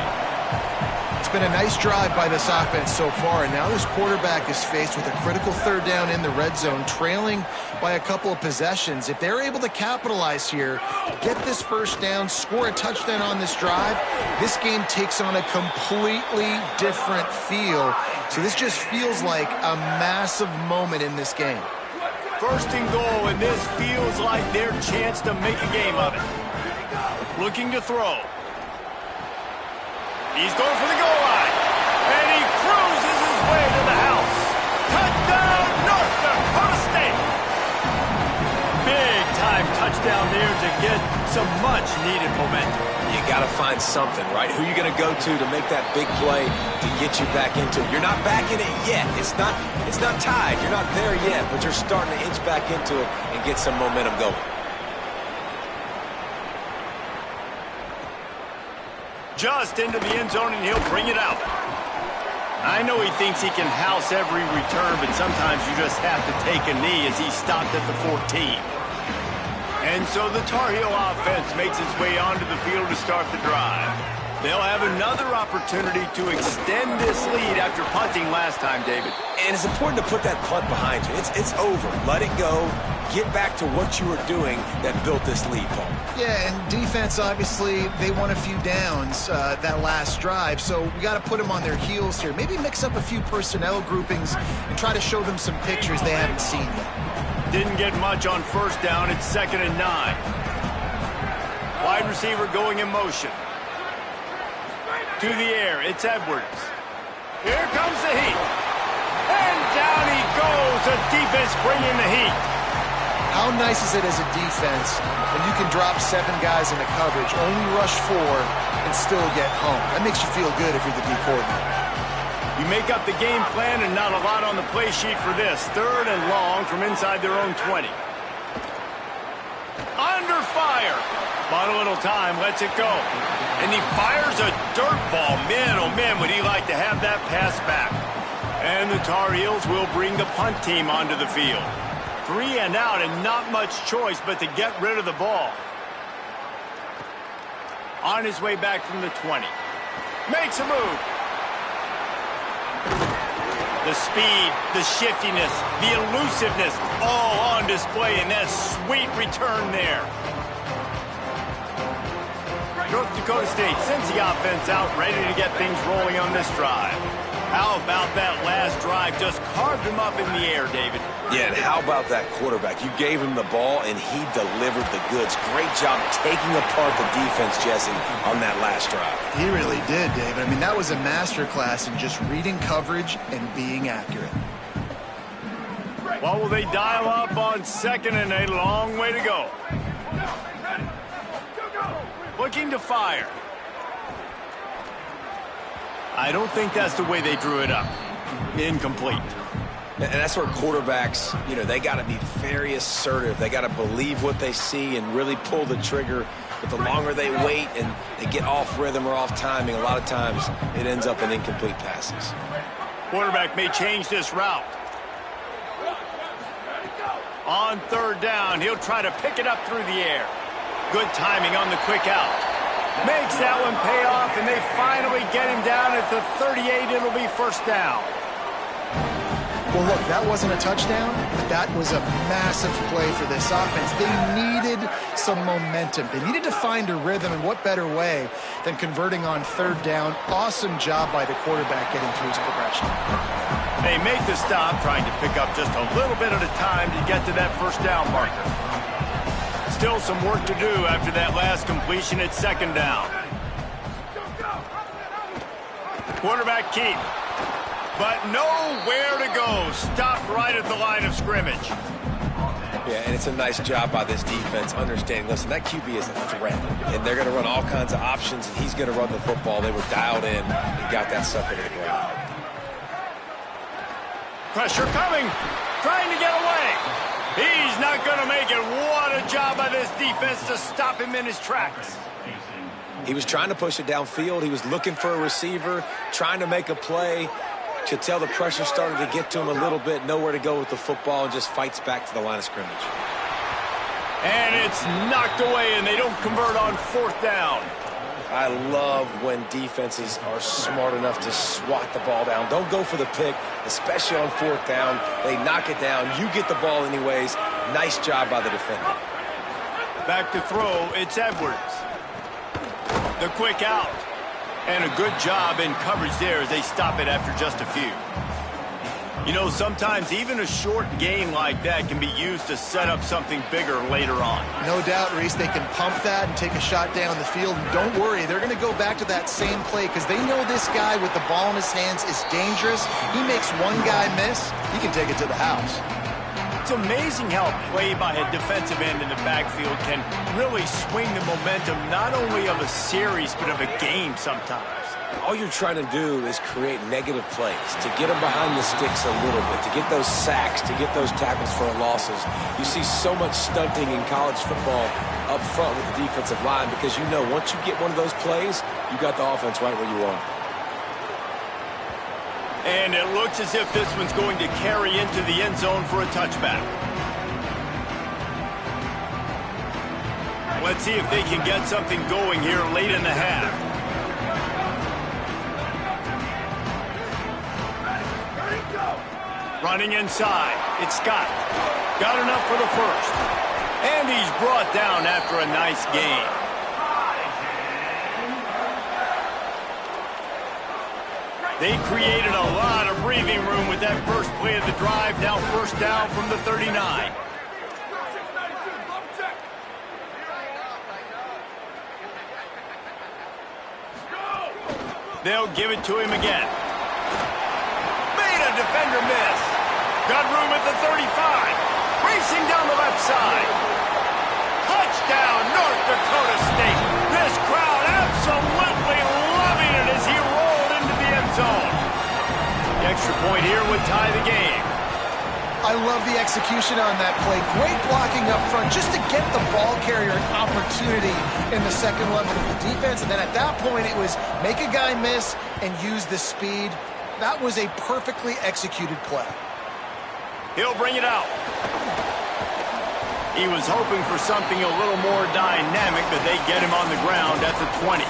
It's been a nice drive by this offense so far, and now this quarterback is faced with a critical third down in the red zone, trailing by a couple of possessions. If they're able to capitalize here, get this first down, score a touchdown on this drive, this game takes on a completely different feel. So this just feels like a massive moment in this game. First and goal, and this feels like their chance to make a game of it. Looking to throw. He's going for the goal line. And he cruises his way to the house. Touchdown, North Dakota State. Big time touchdown there to get some much needed momentum. You got to find something, right? Who are you going to go to make that big play to get you back into it? You're not back in it yet. It's not tied. You're not there yet, but you're starting to inch back into it and get some momentum going. Just into the end zone, and he'll bring it out. I know he thinks he can house every return, but sometimes you just have to take a knee as he stopped at the 14. And so the Tar Heel offense makes its way onto the field to start the drive. They'll have another opportunity to extend this lead after punting last time, David. And it's important to put that punt behind you. It's over. Let it go. Get back to what you were doing that built this lead, Paul. Yeah, and defense, obviously, they won a few downs that last drive, so we got to put them on their heels here. Maybe mix up a few personnel groupings and try to show them some pictures they haven't seen yet. Didn't get much on first down. It's 2nd and 9. Wide receiver going in motion. To the air, it's Edwards. Here comes the heat. And down he goes. The defense bringing the heat. How nice is it as a defense when you can drop 7 guys into coverage, only rush 4, and still get home? That makes you feel good if you're the D coordinator. You make up the game plan and not a lot on the play sheet for this. 3rd and long from inside their own 20. Under fire. Bought a little time, lets it go. And he fires a dirt ball. Man, oh man, would he like to have that pass back. And the Tar Heels will bring the punt team onto the field. 3 and out, and not much choice but to get rid of the ball. On his way back from the 20. Makes a move. The speed, the shiftiness, the elusiveness, all on display in that sweet return there. North Dakota State sends the offense out, ready to get things rolling on this drive. How about that last drive? Just carved him up in the air, David. Yeah, and how about that quarterback? You gave him the ball, and he delivered the goods. Great job taking apart the defense, Jesse, on that last drive. He really did, David. I mean, that was a masterclass in just reading coverage and being accurate. Well, will they dial up on 2nd and a long way to go? Looking to fire. I don't think that's the way they drew it up. Incomplete. And that's where quarterbacks, they got to be very assertive. They got to believe what they see and really pull the trigger. But the longer they wait and they get off rhythm or off timing, a lot of times it ends up in incomplete passes. Quarterback may change this route. On 3rd down, he'll try to pick it up through the air. Good timing on the quick out. Makes that one pay off, and they finally get him down at the 38. It'll be 1st down. Well, look, that wasn't a touchdown, but that was a massive play for this offense. They needed some momentum. They needed to find a rhythm, and what better way than converting on 3rd down. Awesome job by the quarterback getting through his progression. They make the stop, trying to pick up just a little bit at a time to get to that 1st down marker. Still some work to do after that last completion at 2nd down. Quarterback keep, but nowhere to go. Stopped right at the line of scrimmage. Yeah, and it's a nice job by this defense understanding, listen, that QB is a threat, and they're going to run all kinds of options, and he's going to run the football. They were dialed in and got that sucker to the ground. Pressure coming, trying to get away. He's not going to make it. What a job by this defense to stop him in his tracks. He was trying to push it downfield. He was looking for a receiver, trying to make a play. Could tell the pressure started to get to him a little bit. Nowhere to go with the football, and just fights back to the line of scrimmage. And it's knocked away, and they don't convert on 4th down. I love when defenses are smart enough to swat the ball down. Don't go for the pick, especially on 4th down. They knock it down. You get the ball anyways. Nice job by the defender. Back to throw, it's Edwards. The quick out. And a good job in coverage there as they stop it after just a few. You know, sometimes even a short gain like that can be used to set up something bigger later on. No doubt, Reese, they can pump that and take a shot down the field. And don't worry, they're going to go back to that same play because they know this guy with the ball in his hands is dangerous. He makes one guy miss, he can take it to the house. It's amazing how a play by a defensive end in the backfield can really swing the momentum not only of a series but of a game sometimes. All you're trying to do is create negative plays, to get them behind the sticks a little bit, to get those sacks, to get those tackles for losses. You see so much stunting in college football up front with the defensive line because you know once you get one of those plays, you got the offense right where you want. And it looks as if this one's going to carry into the end zone for a touchback. Let's see if they can get something going here late in the half. Running inside, it's Scott. Got enough for the first. And he's brought down after a nice gain. They created a lot of breathing room with that first play of the drive. Now 1st down from the 39. They'll give it to him again. Made a defender miss. Got room at the 35. Racing down the left side. Touchdown, North Dakota State. This crowd absolutely loving it as he rolled into the end zone. The extra point here would tie the game. I love the execution on that play. Great blocking up front just to get the ball carrier an opportunity in the second level of the defense. And then at that point, it was make a guy miss and use the speed. That was a perfectly executed play. He'll bring it out. He was hoping for something a little more dynamic, but they get him on the ground at the 20.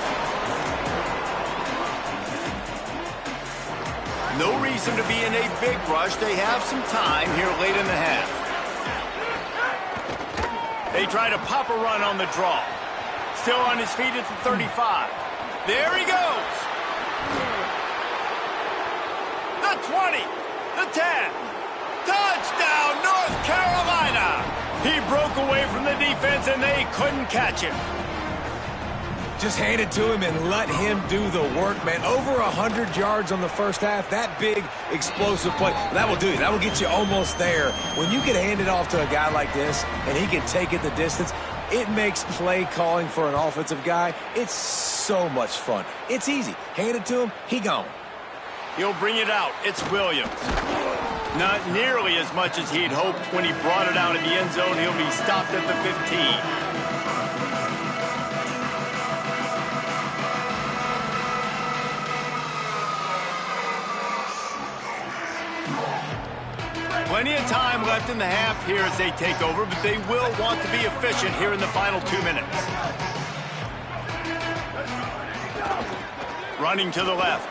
No reason to be in a big rush. They have some time here late in the half. They try to pop a run on the draw. Still on his feet at the 35. There he goes. The 20. The 10. Touchdown, North Carolina. He broke away from the defense, and they couldn't catch him. Just hand it to him and let him do the work, man. Over 100 yards on the first half. That big, explosive play. That will do it. That will get you almost there. When you can hand it off to a guy like this, and he can take it the distance, it makes play calling for an offensive guy, it's so much fun. It's easy. Hand it to him, he gone. He'll bring it out. It's Williams. Not nearly as much as he'd hoped when he brought it out in the end zone. He'll be stopped at the 15. Plenty of time left in the half here as they take over, but they will want to be efficient here in the final 2 minutes. Running to the left.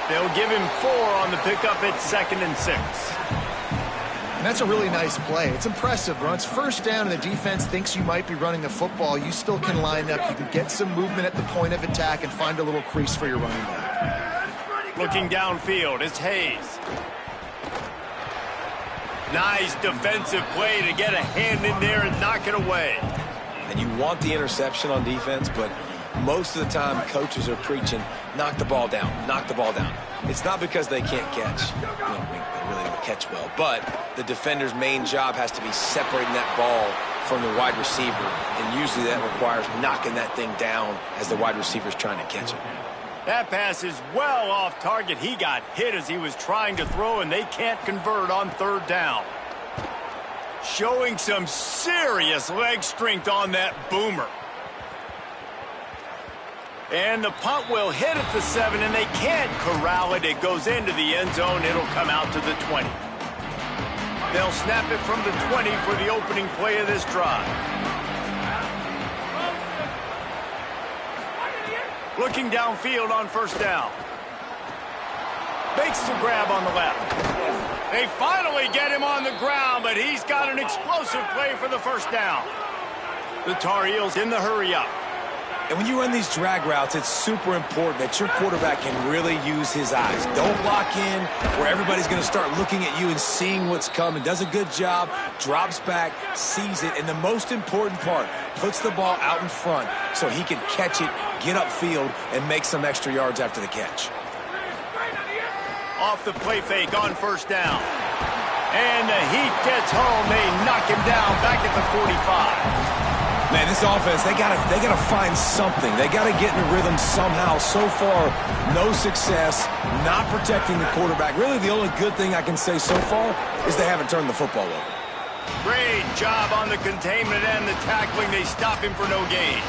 They'll give him 4 on the pickup at 2nd and 6. And that's a really nice play. It's impressive. When it's 1st down and the defense thinks you might be running the football, you still can line up. You can get some movement at the point of attack and find a little crease for your running back. Looking downfield, it's Hayes. Nice defensive play to get a hand in there and knock it away. And you want the interception on defense, but most of the time coaches are preaching, knock the ball down, knock the ball down. It's not because they can't catch. They really don't catch well. But the defender's main job has to be separating that ball from the wide receiver. And usually that requires knocking that thing down as the wide receiver's trying to catch it. That pass is well off target. He got hit as he was trying to throw, and they can't convert on 3rd down. Showing some serious leg strength on that boomer. And the punt will hit at the 7, and they can't corral it. It goes into the end zone. It'll come out to the 20. They'll snap it from the 20 for the opening play of this drive. Looking downfield on first down. Makes the grab on the left. They finally get him on the ground, but he's got an explosive play for the first down. The Tar Heels in the hurry-up. And when you run these drag routes, it's super important that your quarterback can really use his eyes. Don't lock in where everybody's going to start looking at you and seeing what's coming. Does a good job, drops back, sees it, and the most important part, puts the ball out in front so he can catch it, get upfield, and make some extra yards after the catch. Off the play fake on first down. And the heat gets home. They knock him down back at the 45. Man, this offense, they gotta find something. They gotta get in a rhythm somehow. So far, no success, not protecting the quarterback. Really, the only good thing I can say so far is they haven't turned the football over. Great job on the containment and the tackling. They stop him for no gain.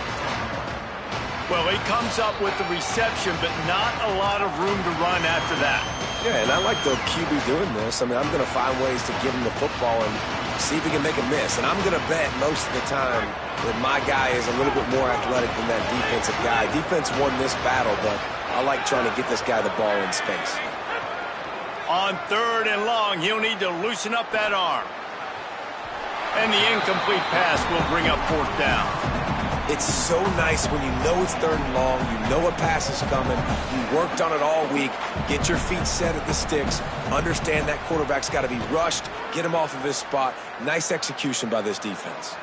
Well, he comes up with the reception, but not a lot of room to run after that. Yeah, and I like the QB doing this. I mean, I'm going to find ways to give him the football and see if he can make a miss. And I'm going to bet most of the time that my guy is a little bit more athletic than that defensive guy. Defense won this battle, but I like trying to get this guy the ball in space. On 3rd and long, he'll need to loosen up that arm. And the incomplete pass will bring up 4th down. It's so nice when you know it's 3rd and long, you know a pass is coming, you worked on it all week, get your feet set at the sticks, understand that quarterback's got to be rushed, get him off of his spot. Nice execution by this defense.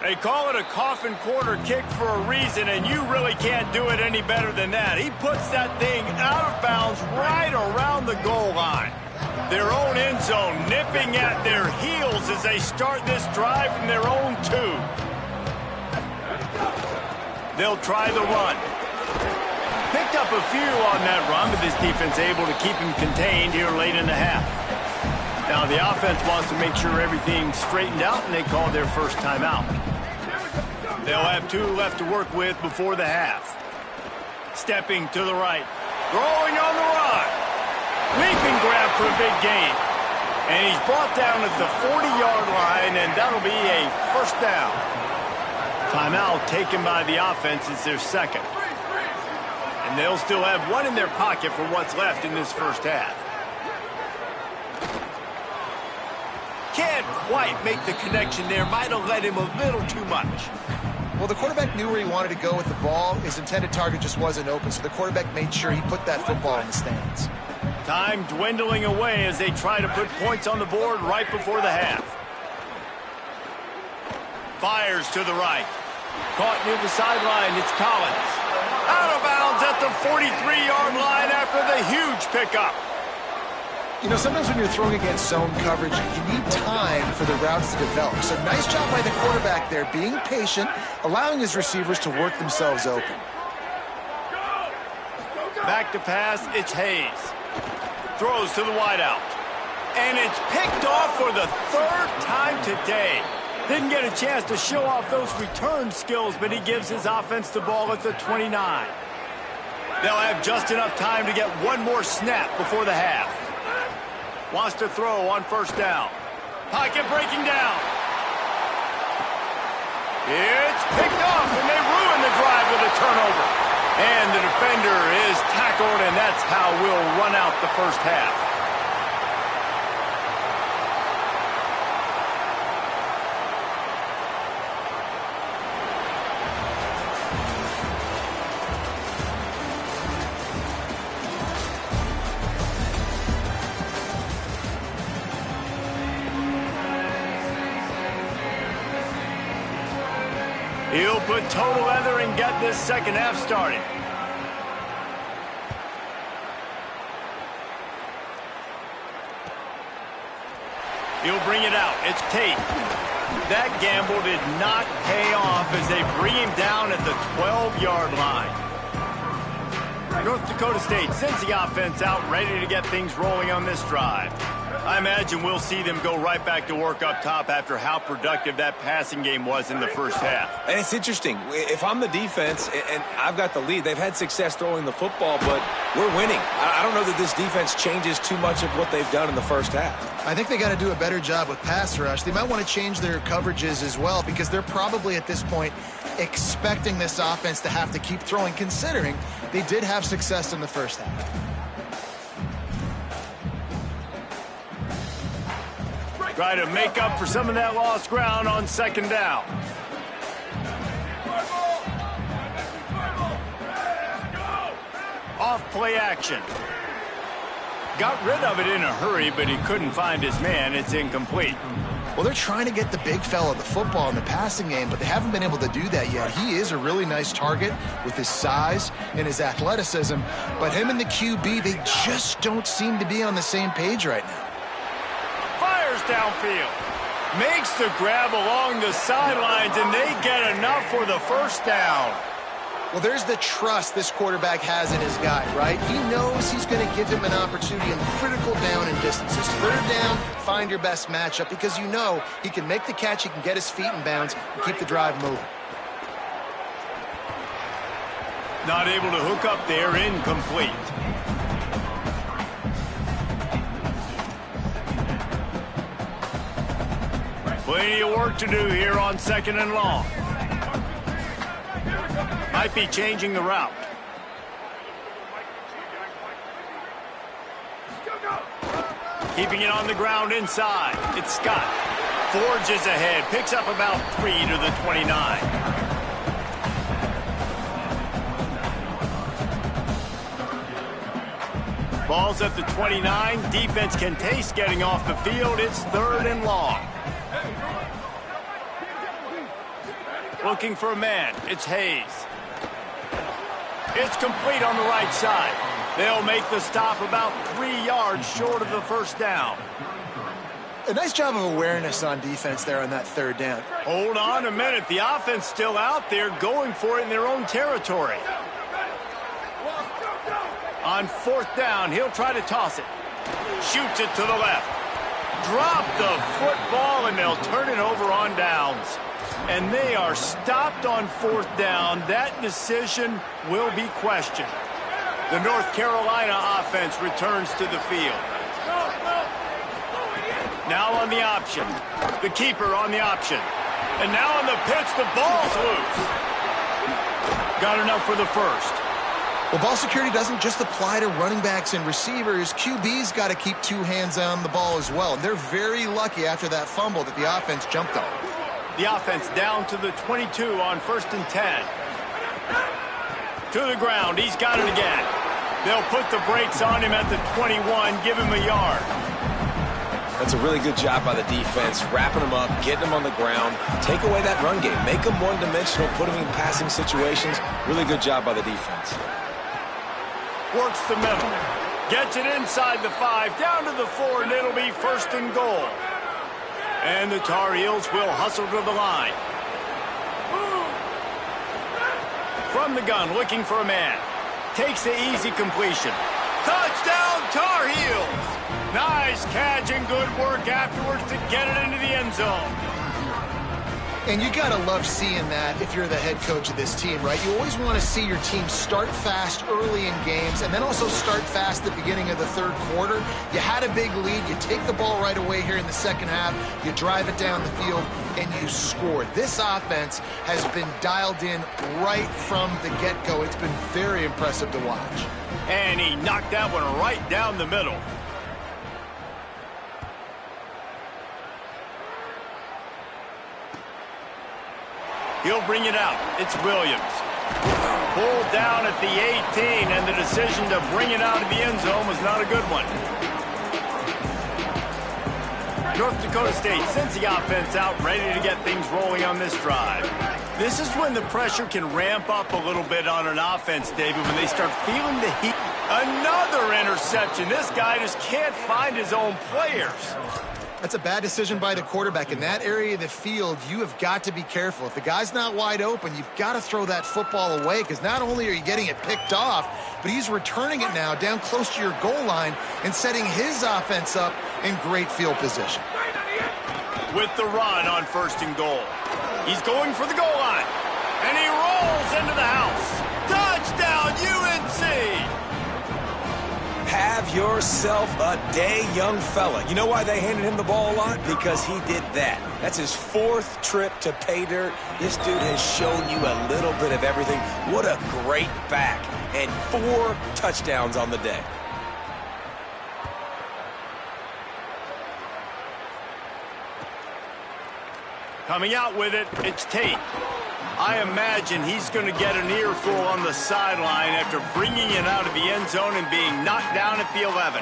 They call it a coffin quarter kick for a reason, and you really can't do it any better than that. He puts that thing out of bounds right around the goal line. Their own end zone nipping at their heels as they start this drive from their own 2. They'll try the run. Picked up a few on that run, but this defense able to keep him contained here late in the half. Now the offense wants to make sure everything's straightened out, and they call their first timeout. They'll have 2 left to work with before the half. Stepping to the right. Throwing on the run. Leaping grab for a big gain. And he's brought down at the 40-yard line, and that'll be a first down. Timeout taken by the offense. It's their 2nd. And they'll still have 1 in their pocket for what's left in this first half. Can't quite make the connection there. Might have led him a little too much. Well, the quarterback knew where he wanted to go with the ball. His intended target just wasn't open, so the quarterback made sure he put that football in the stands. Time dwindling away as they try to put points on the board right before the half. Fires to the right. Caught near the sideline. It's Collins. Out of bounds at the 43-yard line after the huge pickup. You know, sometimes when you're throwing against zone coverage, you need time for the routes to develop. So nice job by the quarterback there, being patient, allowing his receivers to work themselves open. Back to pass, it's Hayes. Throws to the wideout. And it's picked off for the 3rd time today. Didn't get a chance to show off those return skills, but he gives his offense the ball at the 29. They'll have just enough time to get 1 more snap before the half. Wants to throw on first down. Pocket breaking down. It's picked off, and they ruin the drive with a turnover. And the defender is tackled, and that's how we'll run out the first half. He'll put total leather and get this second half started. He'll bring it out. It's Tate. That gamble did not pay off as they bring him down at the 12-yard line. North Dakota State sends the offense out ready to get things rolling on this drive. I imagine we'll see them go right back to work up top after how productive that passing game was in the first half. And it's interesting. If I'm the defense and I've got the lead, they've had success throwing the football, but we're winning. I don't know that this defense changes too much of what they've done in the first half. I think they got to do a better job with pass rush. They might want to change their coverages as well, because they're probably at this point expecting this offense to have to keep throwing, considering they did have success in the first half. Try to make up for some of that lost ground on second down. Off play action. Got rid of it in a hurry, but he couldn't find his man. It's incomplete. Well, they're trying to get the big fella the football in the passing game, but they haven't been able to do that yet. He is a really nice target with his size and his athleticism, but him and the QB, they just don't seem to be on the same page right now. Fires downfield. Makes the grab along the sidelines, and they get enough for the first down. Well, there's the trust this quarterback has in his guy, right? He knows he's going to give him an opportunity in critical down and distances. Third down, find your best matchup, because you know he can make the catch, he can get his feet in bounds, and keep the drive moving. Not able to hook up there, incomplete. Plenty of work to do here on second and long. Might be changing the route. Keeping it on the ground inside. It's Scott. Forges ahead. Picks up about 3 to the 29. Ball's at the 29. Defense can taste getting off the field. It's third and long. Looking for a man. It's Hayes. It's complete on the right side. They'll make the stop about 3 yards short of the first down. A nice job of awareness on defense there on that third down. Hold on a minute. The offense still out there going for it in their own territory. On fourth down, he'll try to toss it. Shoots it to the left. Drop the football, and they'll turn it over on downs. And they are stopped on fourth down. That decision will be questioned. The North Carolina offense returns to the field. Now on the option. The keeper on the option. And now on the pitch, the ball's loose. Got enough for the first. Well, ball security doesn't just apply to running backs and receivers. QB's got to keep 2 hands on the ball as well. And they're very lucky after that fumble that the offense jumped on. The offense down to the 22 on 1st and 10. To the ground. He's got it again. They'll put the brakes on him at the 21, give him a yard. That's a really good job by the defense, wrapping him up, getting him on the ground, take away that run game, make him one-dimensional, put him in passing situations. Really good job by the defense. Works the middle. Gets it inside the 5, down to the 4, and it'll be 1st and goal. And the Tar Heels will hustle to the line. From the gun, looking for a man. Takes the easy completion. Touchdown, Tar Heels! Nice catch and good work afterwards to get it into the end zone. And you got to love seeing that if you're the head coach of this team, right? You always want to see your team start fast early in games and then also start fast at the beginning of the third quarter. You had a big lead. You take the ball right away here in the second half. You drive it down the field, and you score. This offense has been dialed in right from the get-go. It's been very impressive to watch. And he knocked that one right down the middle. He'll bring it out. It's Williams. Pulled down at the 18, and the decision to bring it out of the end zone was not a good one. North Dakota State sends the offense out, ready to get things rolling on this drive. This is when the pressure can ramp up a little bit on an offense, David, when they start feeling the heat. Another interception. This guy just can't find his own players. That's a bad decision by the quarterback. In that area of the field, you have got to be careful. If the guy's not wide open, you've got to throw that football away, because not only are you getting it picked off, but he's returning it now down close to your goal line and setting his offense up in great field position. With the run on 1st and goal. He's going for the goal line. And he rolls into the house. Touchdown, UNC! Have yourself a day, young fella. You know why they handed him the ball a lot? Because he did that. That's his 4th trip to pay dirt. This dude has shown you a little bit of everything. What a great back. And 4 touchdowns on the day. Coming out with it, it's Tate. I imagine he's going to get an earful on the sideline after bringing it out of the end zone and being knocked down at the 11.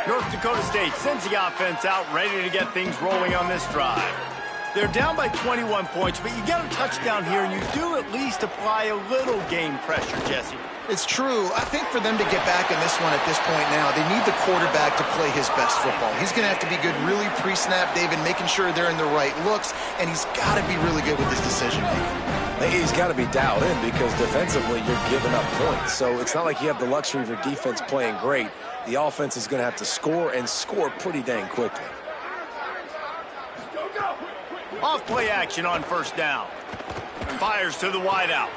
North Dakota State sends the offense out ready to get things rolling on this drive. They're down by 21 points, but you get a touchdown here, and you do at least apply a little game pressure, Jesse. It's true. I think for them to get back in this one at this point now, they need the quarterback to play his best football. He's going to have to be good really pre-snap, David, making sure they're in the right looks, and he's got to be really good with his decision-making. He's got to be dialed in because defensively you're giving up points. So it's not like you have the luxury of your defense playing great. The offense is going to have to score and score pretty dang quickly. Off play action on 1st down. Fires to the wideout.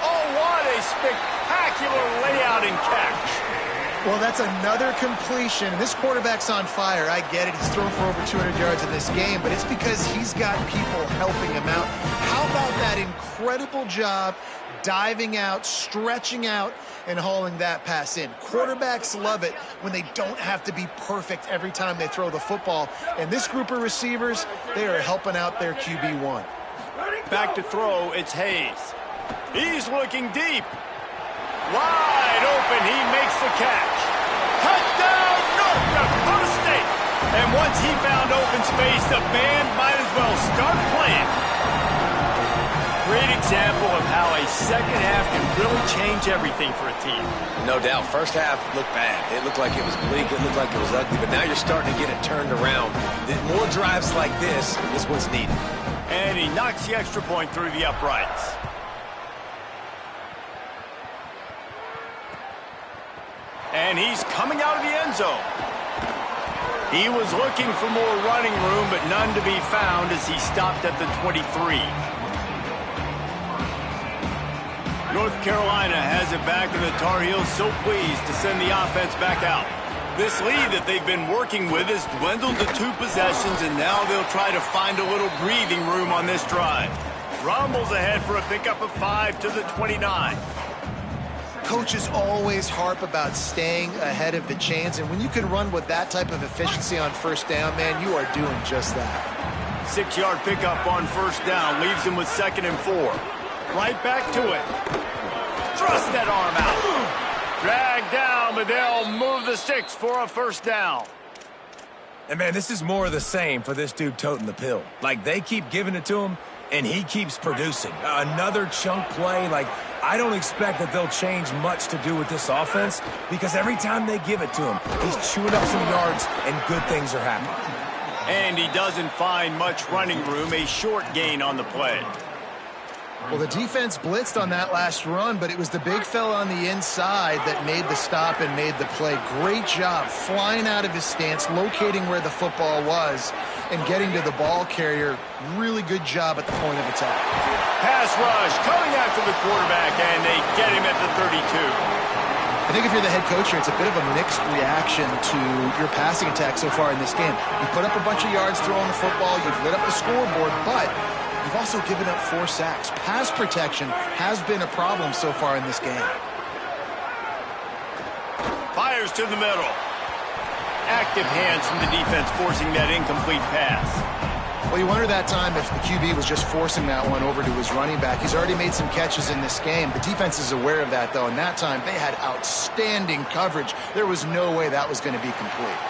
Oh, what a spectacular layout and catch. Well, that's another completion. This quarterback's on fire. I get it. He's thrown for over 200 yards in this game, but it's because he's got people helping him out. How about that incredible job diving out, stretching out, and hauling that pass in? Quarterbacks love it when they don't have to be perfect every time they throw the football. And this group of receivers, they are helping out their QB1. Back to throw, it's Hayes. He's looking deep. Wide open, he makes the catch. Touchdown, North Dakota State! And once he found open space, the band might as well start playing. Great example of how a second half can really change everything for a team. No doubt. First half looked bad. It looked like it was bleak. It looked like it was ugly. But now you're starting to get it turned around. More drives like this is what's needed. And he knocks the extra point through the uprights. And he's coming out of the end zone. He was looking for more running room, but none to be found as he stopped at the 23. North Carolina has it back, and the Tar Heels so pleased to send the offense back out. This lead that they've been working with has dwindled to 2 possessions, and now they'll try to find a little breathing room on this drive. Rumbles ahead for a pickup of 5 to the 29. Coaches always harp about staying ahead of the chains, and when you can run with that type of efficiency on 1st down, man, you are doing just that. 6-yard pickup on 1st down leaves him with 2nd and 4. Right back to it. Thrust that arm out. Dragged down, but they'll move the sticks for a 1st down. And, man, this is more of the same for this dude toting the pill. Like, they keep giving it to him, and he keeps producing. Another chunk play. Like, I don't expect that they'll change much to do with this offense because every time they give it to him, he's chewing up some yards, and good things are happening. And he doesn't find much running room, a short gain on the play. Well, the defense blitzed on that last run, but it was the big fella on the inside that made the stop and made the play. Great job flying out of his stance, locating where the football was, and getting to the ball carrier. Really good job at the point of attack. Pass rush coming after the quarterback, and they get him at the 32. I think if you're the head coach here, it's a bit of a mixed reaction to your passing attack so far in this game. You put up a bunch of yards throwing the football, you've lit up the scoreboard, but you've also given up 4 sacks. Pass protection has been a problem so far in this game. Fires to the middle. Active hands from the defense forcing that incomplete pass. Well, you wonder that time if the QB was just forcing that one over to his running back. He's already made some catches in this game. The defense is aware of that, though, and that time they had outstanding coverage. There was no way that was going to be complete.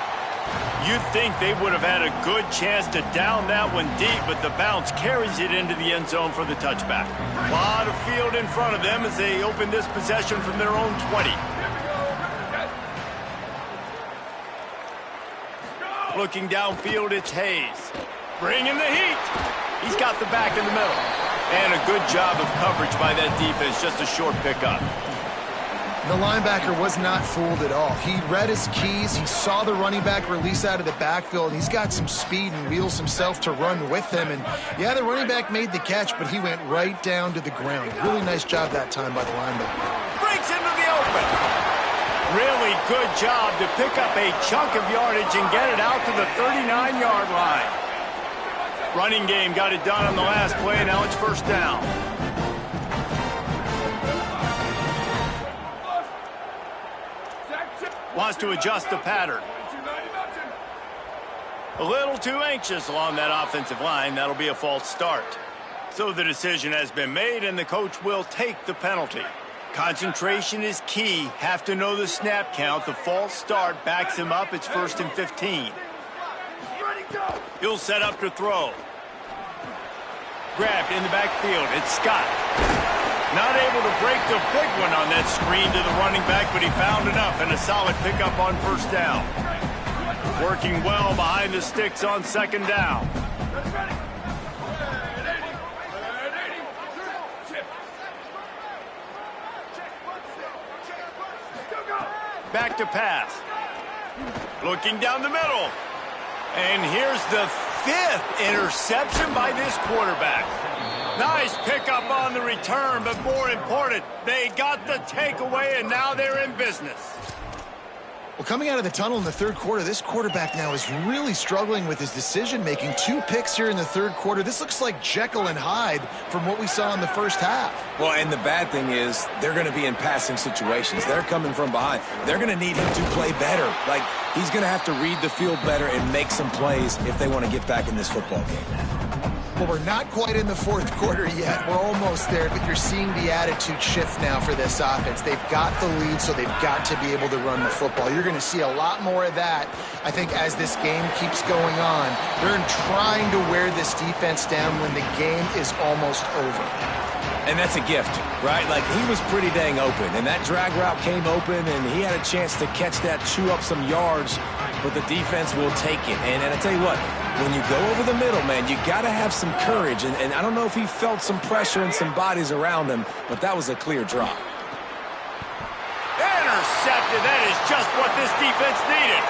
You'd think they would have had a good chance to down that one deep, but the bounce carries it into the end zone for the touchback. A lot of field in front of them as they open this possession from their own 20. Looking downfield, it's Hayes. Bringing the heat. He's got the back in the middle. And a good job of coverage by that defense, just a short pickup. The linebacker was not fooled at all. He read his keys. He saw the running back release out of the backfield, and he's got some speed and wheels himself to run with him. And, yeah, the running back made the catch, but he went right down to the ground. Really nice job that time by the linebacker. Breaks into the open. Really good job to pick up a chunk of yardage and get it out to the 39-yard line. Running game got it done on the last play, now it's first down. Wants to adjust the pattern. A little too anxious along that offensive line. That'll be a false start. So the decision has been made, and the coach will take the penalty. Concentration is key. Have to know the snap count. The false start backs him up. It's 1st and 15. He'll set up to throw. Grabbed in the backfield. It's Scott. Not able to break the big one on that screen to the running back, but he found enough and a solid pickup on first down. Working well behind the sticks on second down. Back to pass. Looking down the middle. And here's the 5th interception by this quarterback. Nice pickup on the return, but more important, they got the takeaway, and now they're in business. Well, coming out of the tunnel in the third quarter, this quarterback now is really struggling with his decision-making. 2 picks here in the third quarter. This looks like Jekyll and Hyde from what we saw in the first half. Well, and the bad thing is they're going to be in passing situations. They're coming from behind. They're going to need him to play better. Like, he's going to have to read the field better and make some plays if they want to get back in this football game. Well, we're not quite in the fourth quarter yet. We're almost there, but you're seeing the attitude shift now for this offense. They've got the lead, so they've got to be able to run the football. You're going to see a lot more of that, I think, as this game keeps going on. They're trying to wear this defense down when the game is almost over. And that's a gift, right? Like, he was pretty dang open, and that drag route came open, and he had a chance to catch that, chew up some yards, but the defense will take it. And I tell you what, when you go over the middle, man, you got to have some courage. And I don't know if he felt some pressure and some bodies around him, but that was a clear drop. Intercepted. That is just what this defense needed.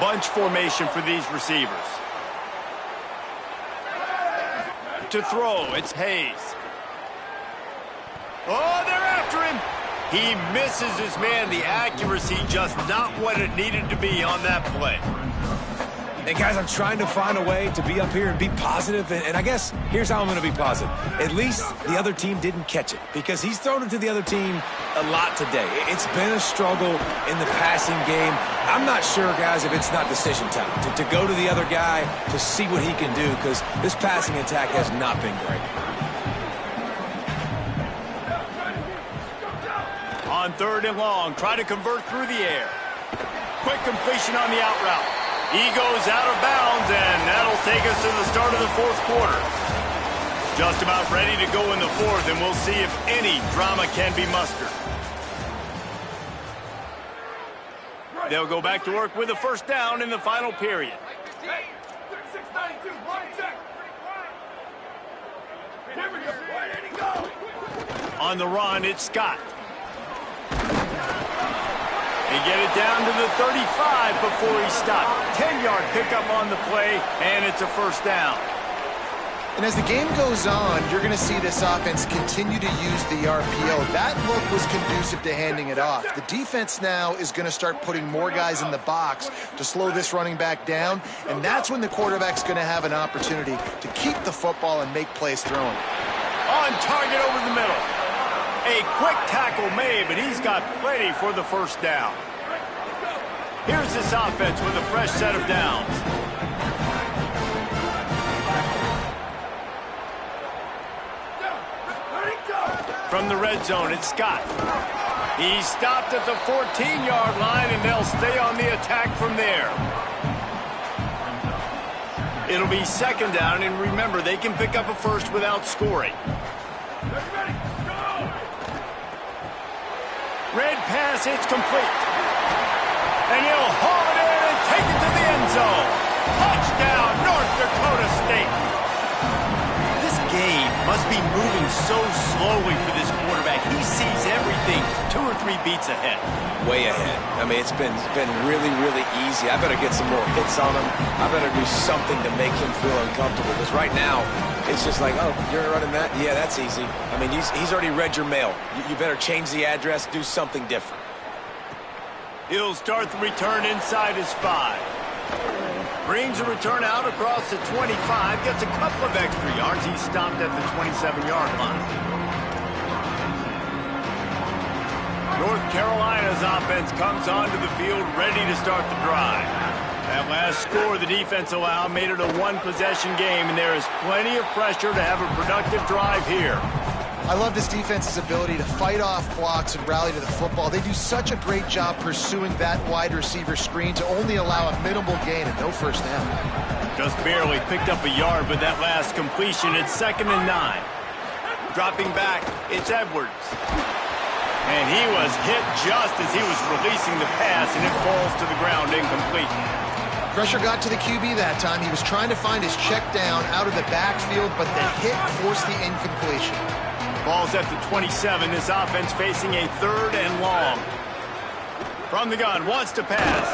Bunch formation for these receivers. To throw, it's Hayes. Oh, they're after him. He misses his man. The accuracy just not what it needed to be on that play. Hey, guys, I'm trying to find a way to be up here and be positive, and I guess here's how I'm going to be positive. At least the other team didn't catch it, because he's thrown it to the other team a lot today. It's been a struggle in the passing game. I'm not sure, guys, if it's not decision time to go to the other guy to see what he can do, because this passing attack has not been great. On 3rd and long, try to convert through the air. Quick completion on the out route. He goes out of bounds, and that'll take us to the start of the fourth quarter. Just about ready to go in the fourth, and we'll see if any drama can be mustered. They'll go back to work with a first down in the final period. On the run, it's Scott. They get it down to the 35 before he stopped. 10-yard pickup on the play, and it's a first down. And as the game goes on, you're going to see this offense continue to use the RPO. That look was conducive to handing it off. The defense now is going to start putting more guys in the box to slow this running back down, and that's when the quarterback's going to have an opportunity to keep the football and make plays throwing. On target over the middle. A quick tackle made, but he's got plenty for the first down. Here's this offense with a fresh set of downs. From the red zone, it's Scott. He stopped at the 14-yard line, and they'll stay on the attack from there. It'll be second down, and remember, they can pick up a first without scoring. Red pass, it's complete. And he'll haul it in and take it to the end zone. Touchdown, North Dakota State. This game be moving so slowly for this quarterback. He sees everything 2 or 3 beats ahead. Way ahead. I mean, it's been really, really easy. I better get some more hits on him. I better do something to make him feel uncomfortable. Because right now, it's just like, oh, you're running that? Yeah, that's easy. I mean, he's already read your mail. You better change the address, do something different. He'll start the return inside his 5. Brings a return out across the 25. Gets a couple of extra yards. He's stopped at the 27-yard line. North Carolina's offense comes onto the field ready to start the drive. That last score the defense allowed made it a 1-possession game, and there is plenty of pressure to have a productive drive here. I love this defense's ability to fight off blocks and rally to the football. They do such a great job pursuing that wide receiver screen to only allow a minimal gain and no first down. Just barely picked up a yard with that last completion. It's 2nd and 9. Dropping back, it's Edwards. And he was hit just as he was releasing the pass, and it falls to the ground incomplete. Pressure got to the QB that time. He was trying to find his check down out of the backfield, but the hit forced the incompletion. Ball's at the 27. This offense facing a 3rd and long. From the gun, wants to pass.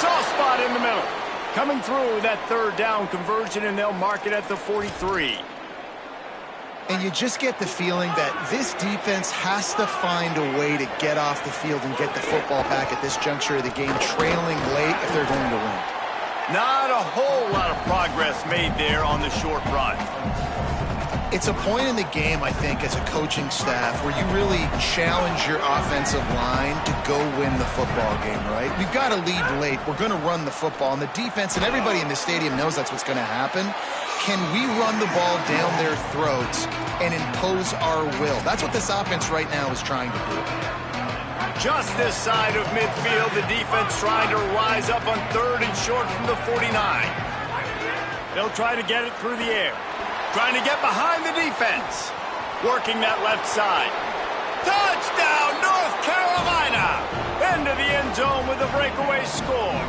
Soft spot in the middle. Coming through that 3rd down conversion, and they'll mark it at the 43. And you just get the feeling that this defense has to find a way to get off the field and get the football back at this juncture of the game, trailing late if they're going to win. Not a whole lot of progress made there on the short run. It's a point in the game, I think, as a coaching staff where you really challenge your offensive line to go win the football game, right? We've got to lead late. We're going to run the football. And the defense and everybody in the stadium knows that's what's going to happen. Can we run the ball down their throats and impose our will? That's what this offense right now is trying to do. Just this side of midfield, the defense trying to rise up on 3rd and short from the 49. They'll try to get it through the air. Trying to get behind the defense. Working that left side. Touchdown, North Carolina! Into the end zone with a breakaway score.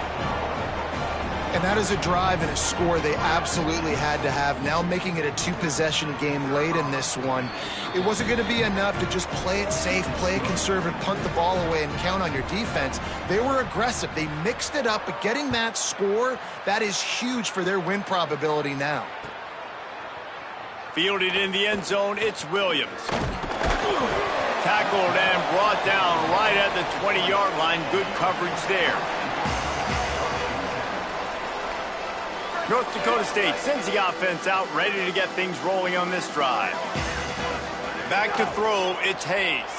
And that is a drive and a score they absolutely had to have. Now making it a 2-possession game late in this one. It wasn't going to be enough to just play it safe, play it conservative, punt the ball away, and count on your defense. They were aggressive. They mixed it up, but getting that score, that is huge for their win probability now. Fielded in the end zone, it's Williams. Tackled and brought down right at the 20-yard line. Good coverage there. North Dakota State sends the offense out, ready to get things rolling on this drive. Back to throw, it's Hayes.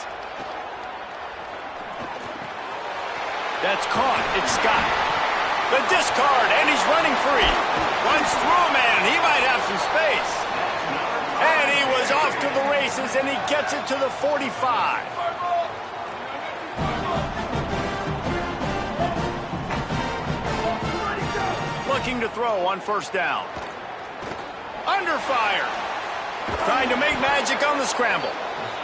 That's caught, it's Scott. The discard, and he's running free. Runs through a man, he might have some space. And he was off to the races, and he gets it to the 45. Looking to throw on 1st down. Under fire. Trying to make magic on the scramble.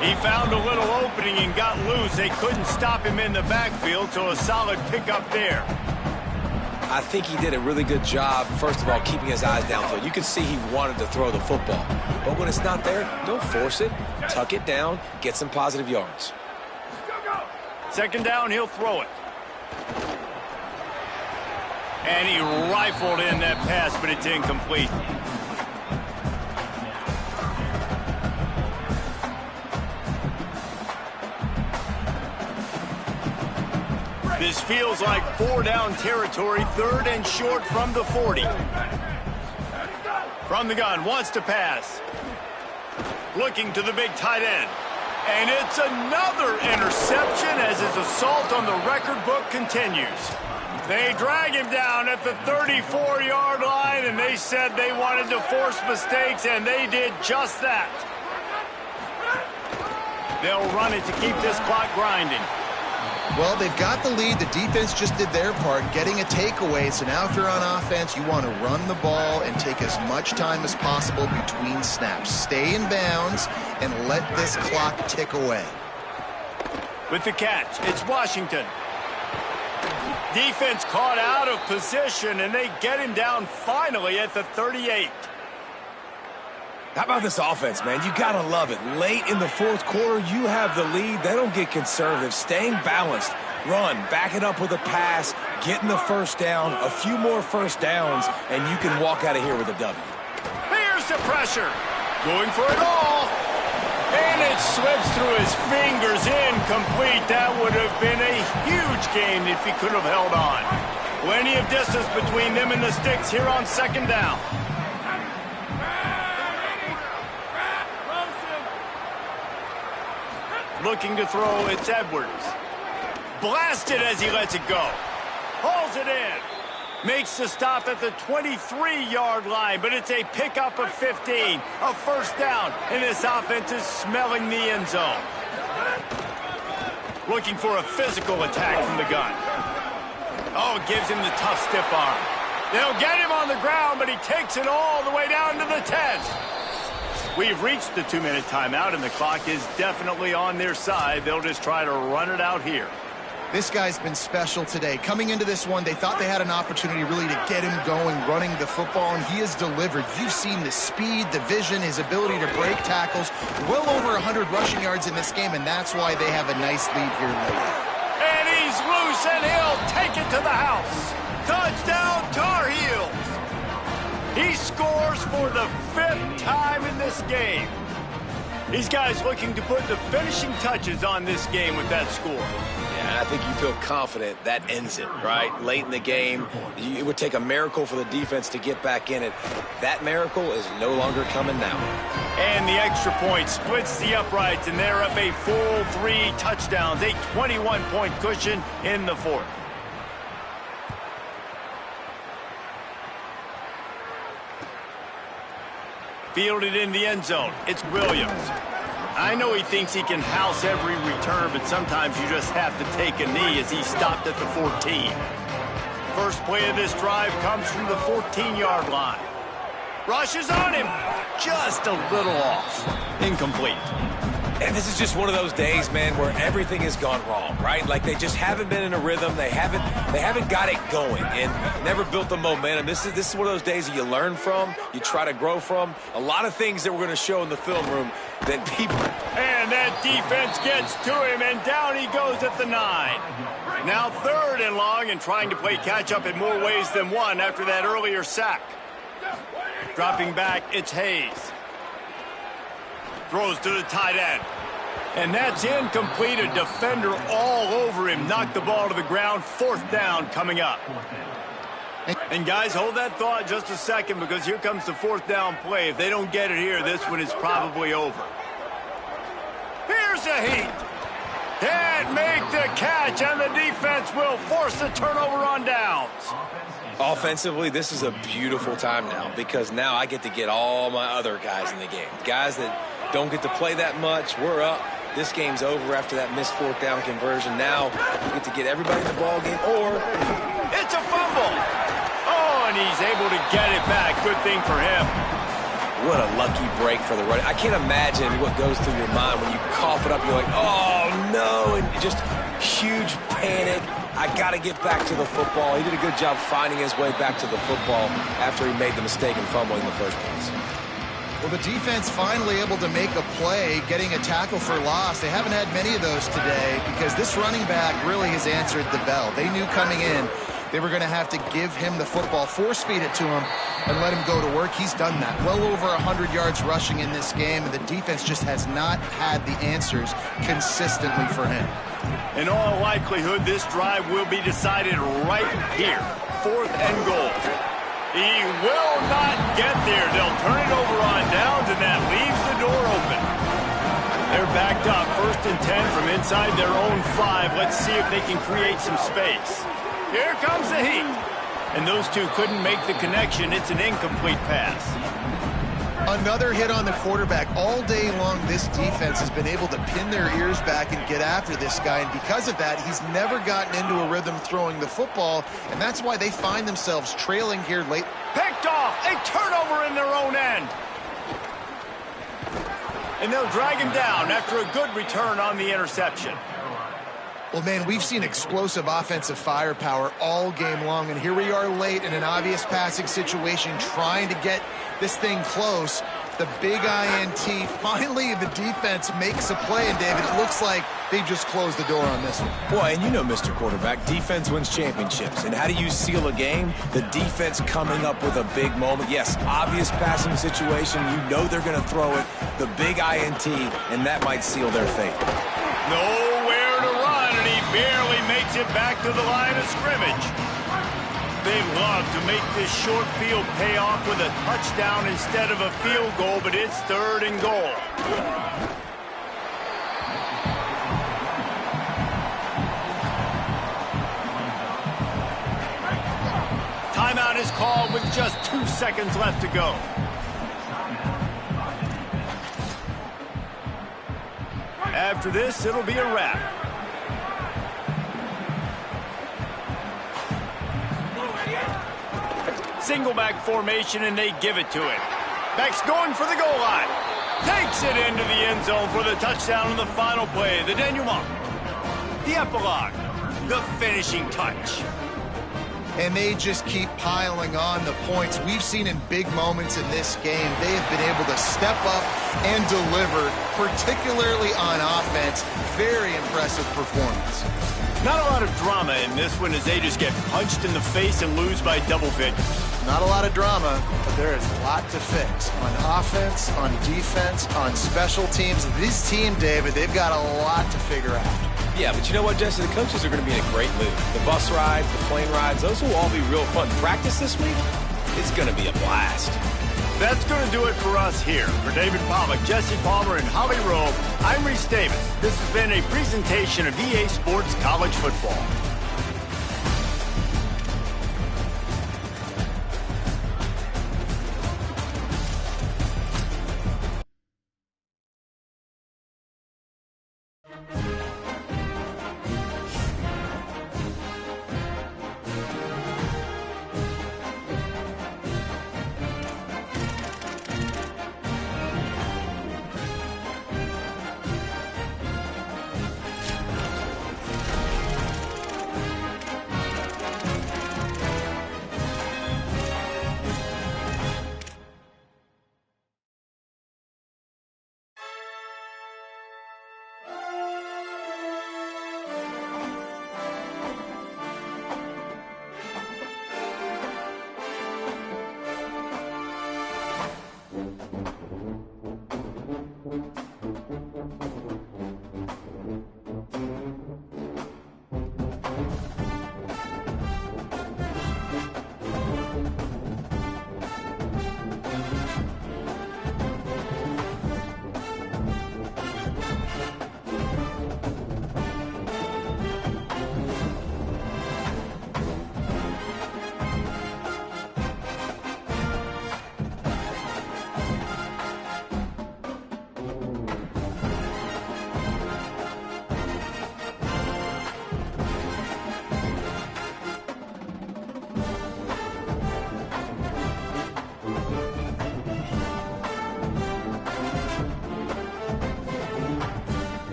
He found a little opening and got loose. They couldn't stop him in the backfield, so a solid pickup there. I think he did a really good job, first of all, keeping his eyes downfield. You could see he wanted to throw the football. But when it's not there, don't force it. Tuck it down, get some positive yards. 2nd down, he'll throw it. And he rifled in that pass, but it's incomplete. This feels like 4-down territory, 3rd and short from the 40. From the gun, wants to pass. Looking to the big tight end. And it's another interception as his assault on the record book continues. They drag him down at the 34-yard line, and they said they wanted to force mistakes, and they did just that. They'll run it to keep this clock grinding. Well, they've got the lead. The defense just did their part, getting a takeaway. So now if you're on offense, you want to run the ball and take as much time as possible between snaps. Stay in bounds and let this clock tick away. With the catch, it's Washington. Defense caught out of position, and they get him down finally at the 38. How about this offense, man? You got to love it. Late in the fourth quarter, you have the lead. They don't get conservative. Staying balanced. Run, back it up with a pass, getting the first down, a few more first downs, and you can walk out of here with a W. Here's the pressure. Going for it all. And it slips through his fingers, incomplete. That would have been a huge gain if he could have held on. Plenty of distance between them and the sticks here on second down. Looking to throw, it's Edwards. Blasted as he lets it go. Hauls it in. Makes the stop at the 23-yard line, but it's a pickup of 15. A first down, and this offense is smelling the end zone. Looking for a physical attack from the gun. Oh, gives him the tough stiff arm. They'll get him on the ground, but he takes it all the way down to the 10. We've reached the 2-minute timeout, and the clock is definitely on their side. They'll just try to run it out here. This guy's been special today. Coming into this one, they thought they had an opportunity really to get him going, running the football, and he has delivered. You've seen the speed, the vision, his ability to break tackles. Well over 100 rushing yards in this game, and that's why they have a nice lead here late. And he's loose, and he'll take it to the house. Touchdown, Tar Heels. He scores for the 5th time in this game. These guys looking to put the finishing touches on this game with that score. I think you feel confident that ends it, right? Late in the game, it would take a miracle for the defense to get back in it. That miracle is no longer coming now. And the extra point splits the uprights, and they're up a full 3 touchdowns, a 21-point cushion in the 4th. Fielded in the end zone, it's Williams. I know he thinks he can house every return, but sometimes you just have to take a knee as he stopped at the 14. First play of this drive comes from the 14-yard line. Rushes on him. Just a little off. Incomplete. And this is just one of those days, man, where everything has gone wrong, right? Like they just haven't been in a rhythm. They haven't got it going and never built the momentum. This is one of those days that you learn from, you try to grow from. A lot of things that we're going to show in the film room that people... And that defense gets to him, and down he goes at the 9. Now 3rd and long, and trying to play catch-up in more ways than one after that earlier sack. Dropping back, it's Hayes. Throws to the tight end. And that's incomplete. A defender all over him. Knocked the ball to the ground. 4th down coming up. And guys, hold that thought just a second, because here comes the 4th down play. If they don't get it here, this one is probably over. Here's a heat. Can't make the catch, and the defense will force the turnover on downs. Offensively, this is a beautiful time now, because now I get to get all my other guys in the game. Guys that don't get to play that much. We're up. This game's over after that missed 4th down conversion. Now we get to get everybody in the ball game, or... It's a fumble. Oh, and he's able to get it back. Good thing for him. What a lucky break for the running. I can't imagine what goes through your mind when you cough it up. You're like, oh, no, and just huge panic. I got to get back to the football. He did a good job finding his way back to the football after he made the mistake in fumbling in the first place. Well, the defense finally able to make a play, getting a tackle for loss. They haven't had many of those today because this running back really has answered the bell. They knew coming in they were going to have to give him the football, force-feed it to him, and let him go to work. He's done that. Well over 100 yards rushing in this game, and the defense just has not had the answers consistently for him. In all likelihood, this drive will be decided right here. 4th and goal. He will not get there. They'll turn it over on downs, and that leaves the door open. They're backed up. 1st and 10 from inside their own 5. Let's see if they can create some space. Here comes the heat. And those two couldn't make the connection. It's an incomplete pass. Another hit on the quarterback. All day long, this defense has been able to pin their ears back and get after this guy. And because of that, he's never gotten into a rhythm throwing the football. And that's why they find themselves trailing here late. Picked off. A turnover in their own end. And they'll drag him down after a good return on the interception. Well, man, we've seen explosive offensive firepower all game long, and here we are late in an obvious passing situation trying to get this thing close, the big INT. Finally, the defense makes a play, and David, it looks like they just closed the door on this one. Boy, and you know, Mr. Quarterback, defense wins championships. And how do you seal a game? The defense coming up with a big moment. Yes, obvious passing situation. You know they're going to throw it. The big INT, and that might seal their fate. Nowhere to run, and he barely makes it back to the line of scrimmage. They love to make this short field pay off with a touchdown instead of a field goal, but it's 3rd and goal. Timeout is called with just 2 seconds left to go. After this, it'll be a wrap. Single back formation, and they give it to him. Back's going for the goal line. Takes it into the end zone for the touchdown on the final play. The denouement. The epilogue. The finishing touch. And they just keep piling on the points. We've seen in big moments in this game, they have been able to step up and deliver, particularly on offense. Very impressive performance. Not a lot of drama in this one as they just get punched in the face and lose by double figures. Not a lot of drama, but there is a lot to fix. On offense, on defense, on special teams. This team, David, they've got a lot to figure out. Yeah, but you know what, Jesse? The coaches are going to be in a great mood. The bus rides, the plane rides, those will all be real fun. Practice this week, it's going to be a blast. That's going to do it for us here. For David Pollack, Jesse Palmer, and Holly Rowe, I'm Reese Davis. This has been a presentation of EA Sports College Football.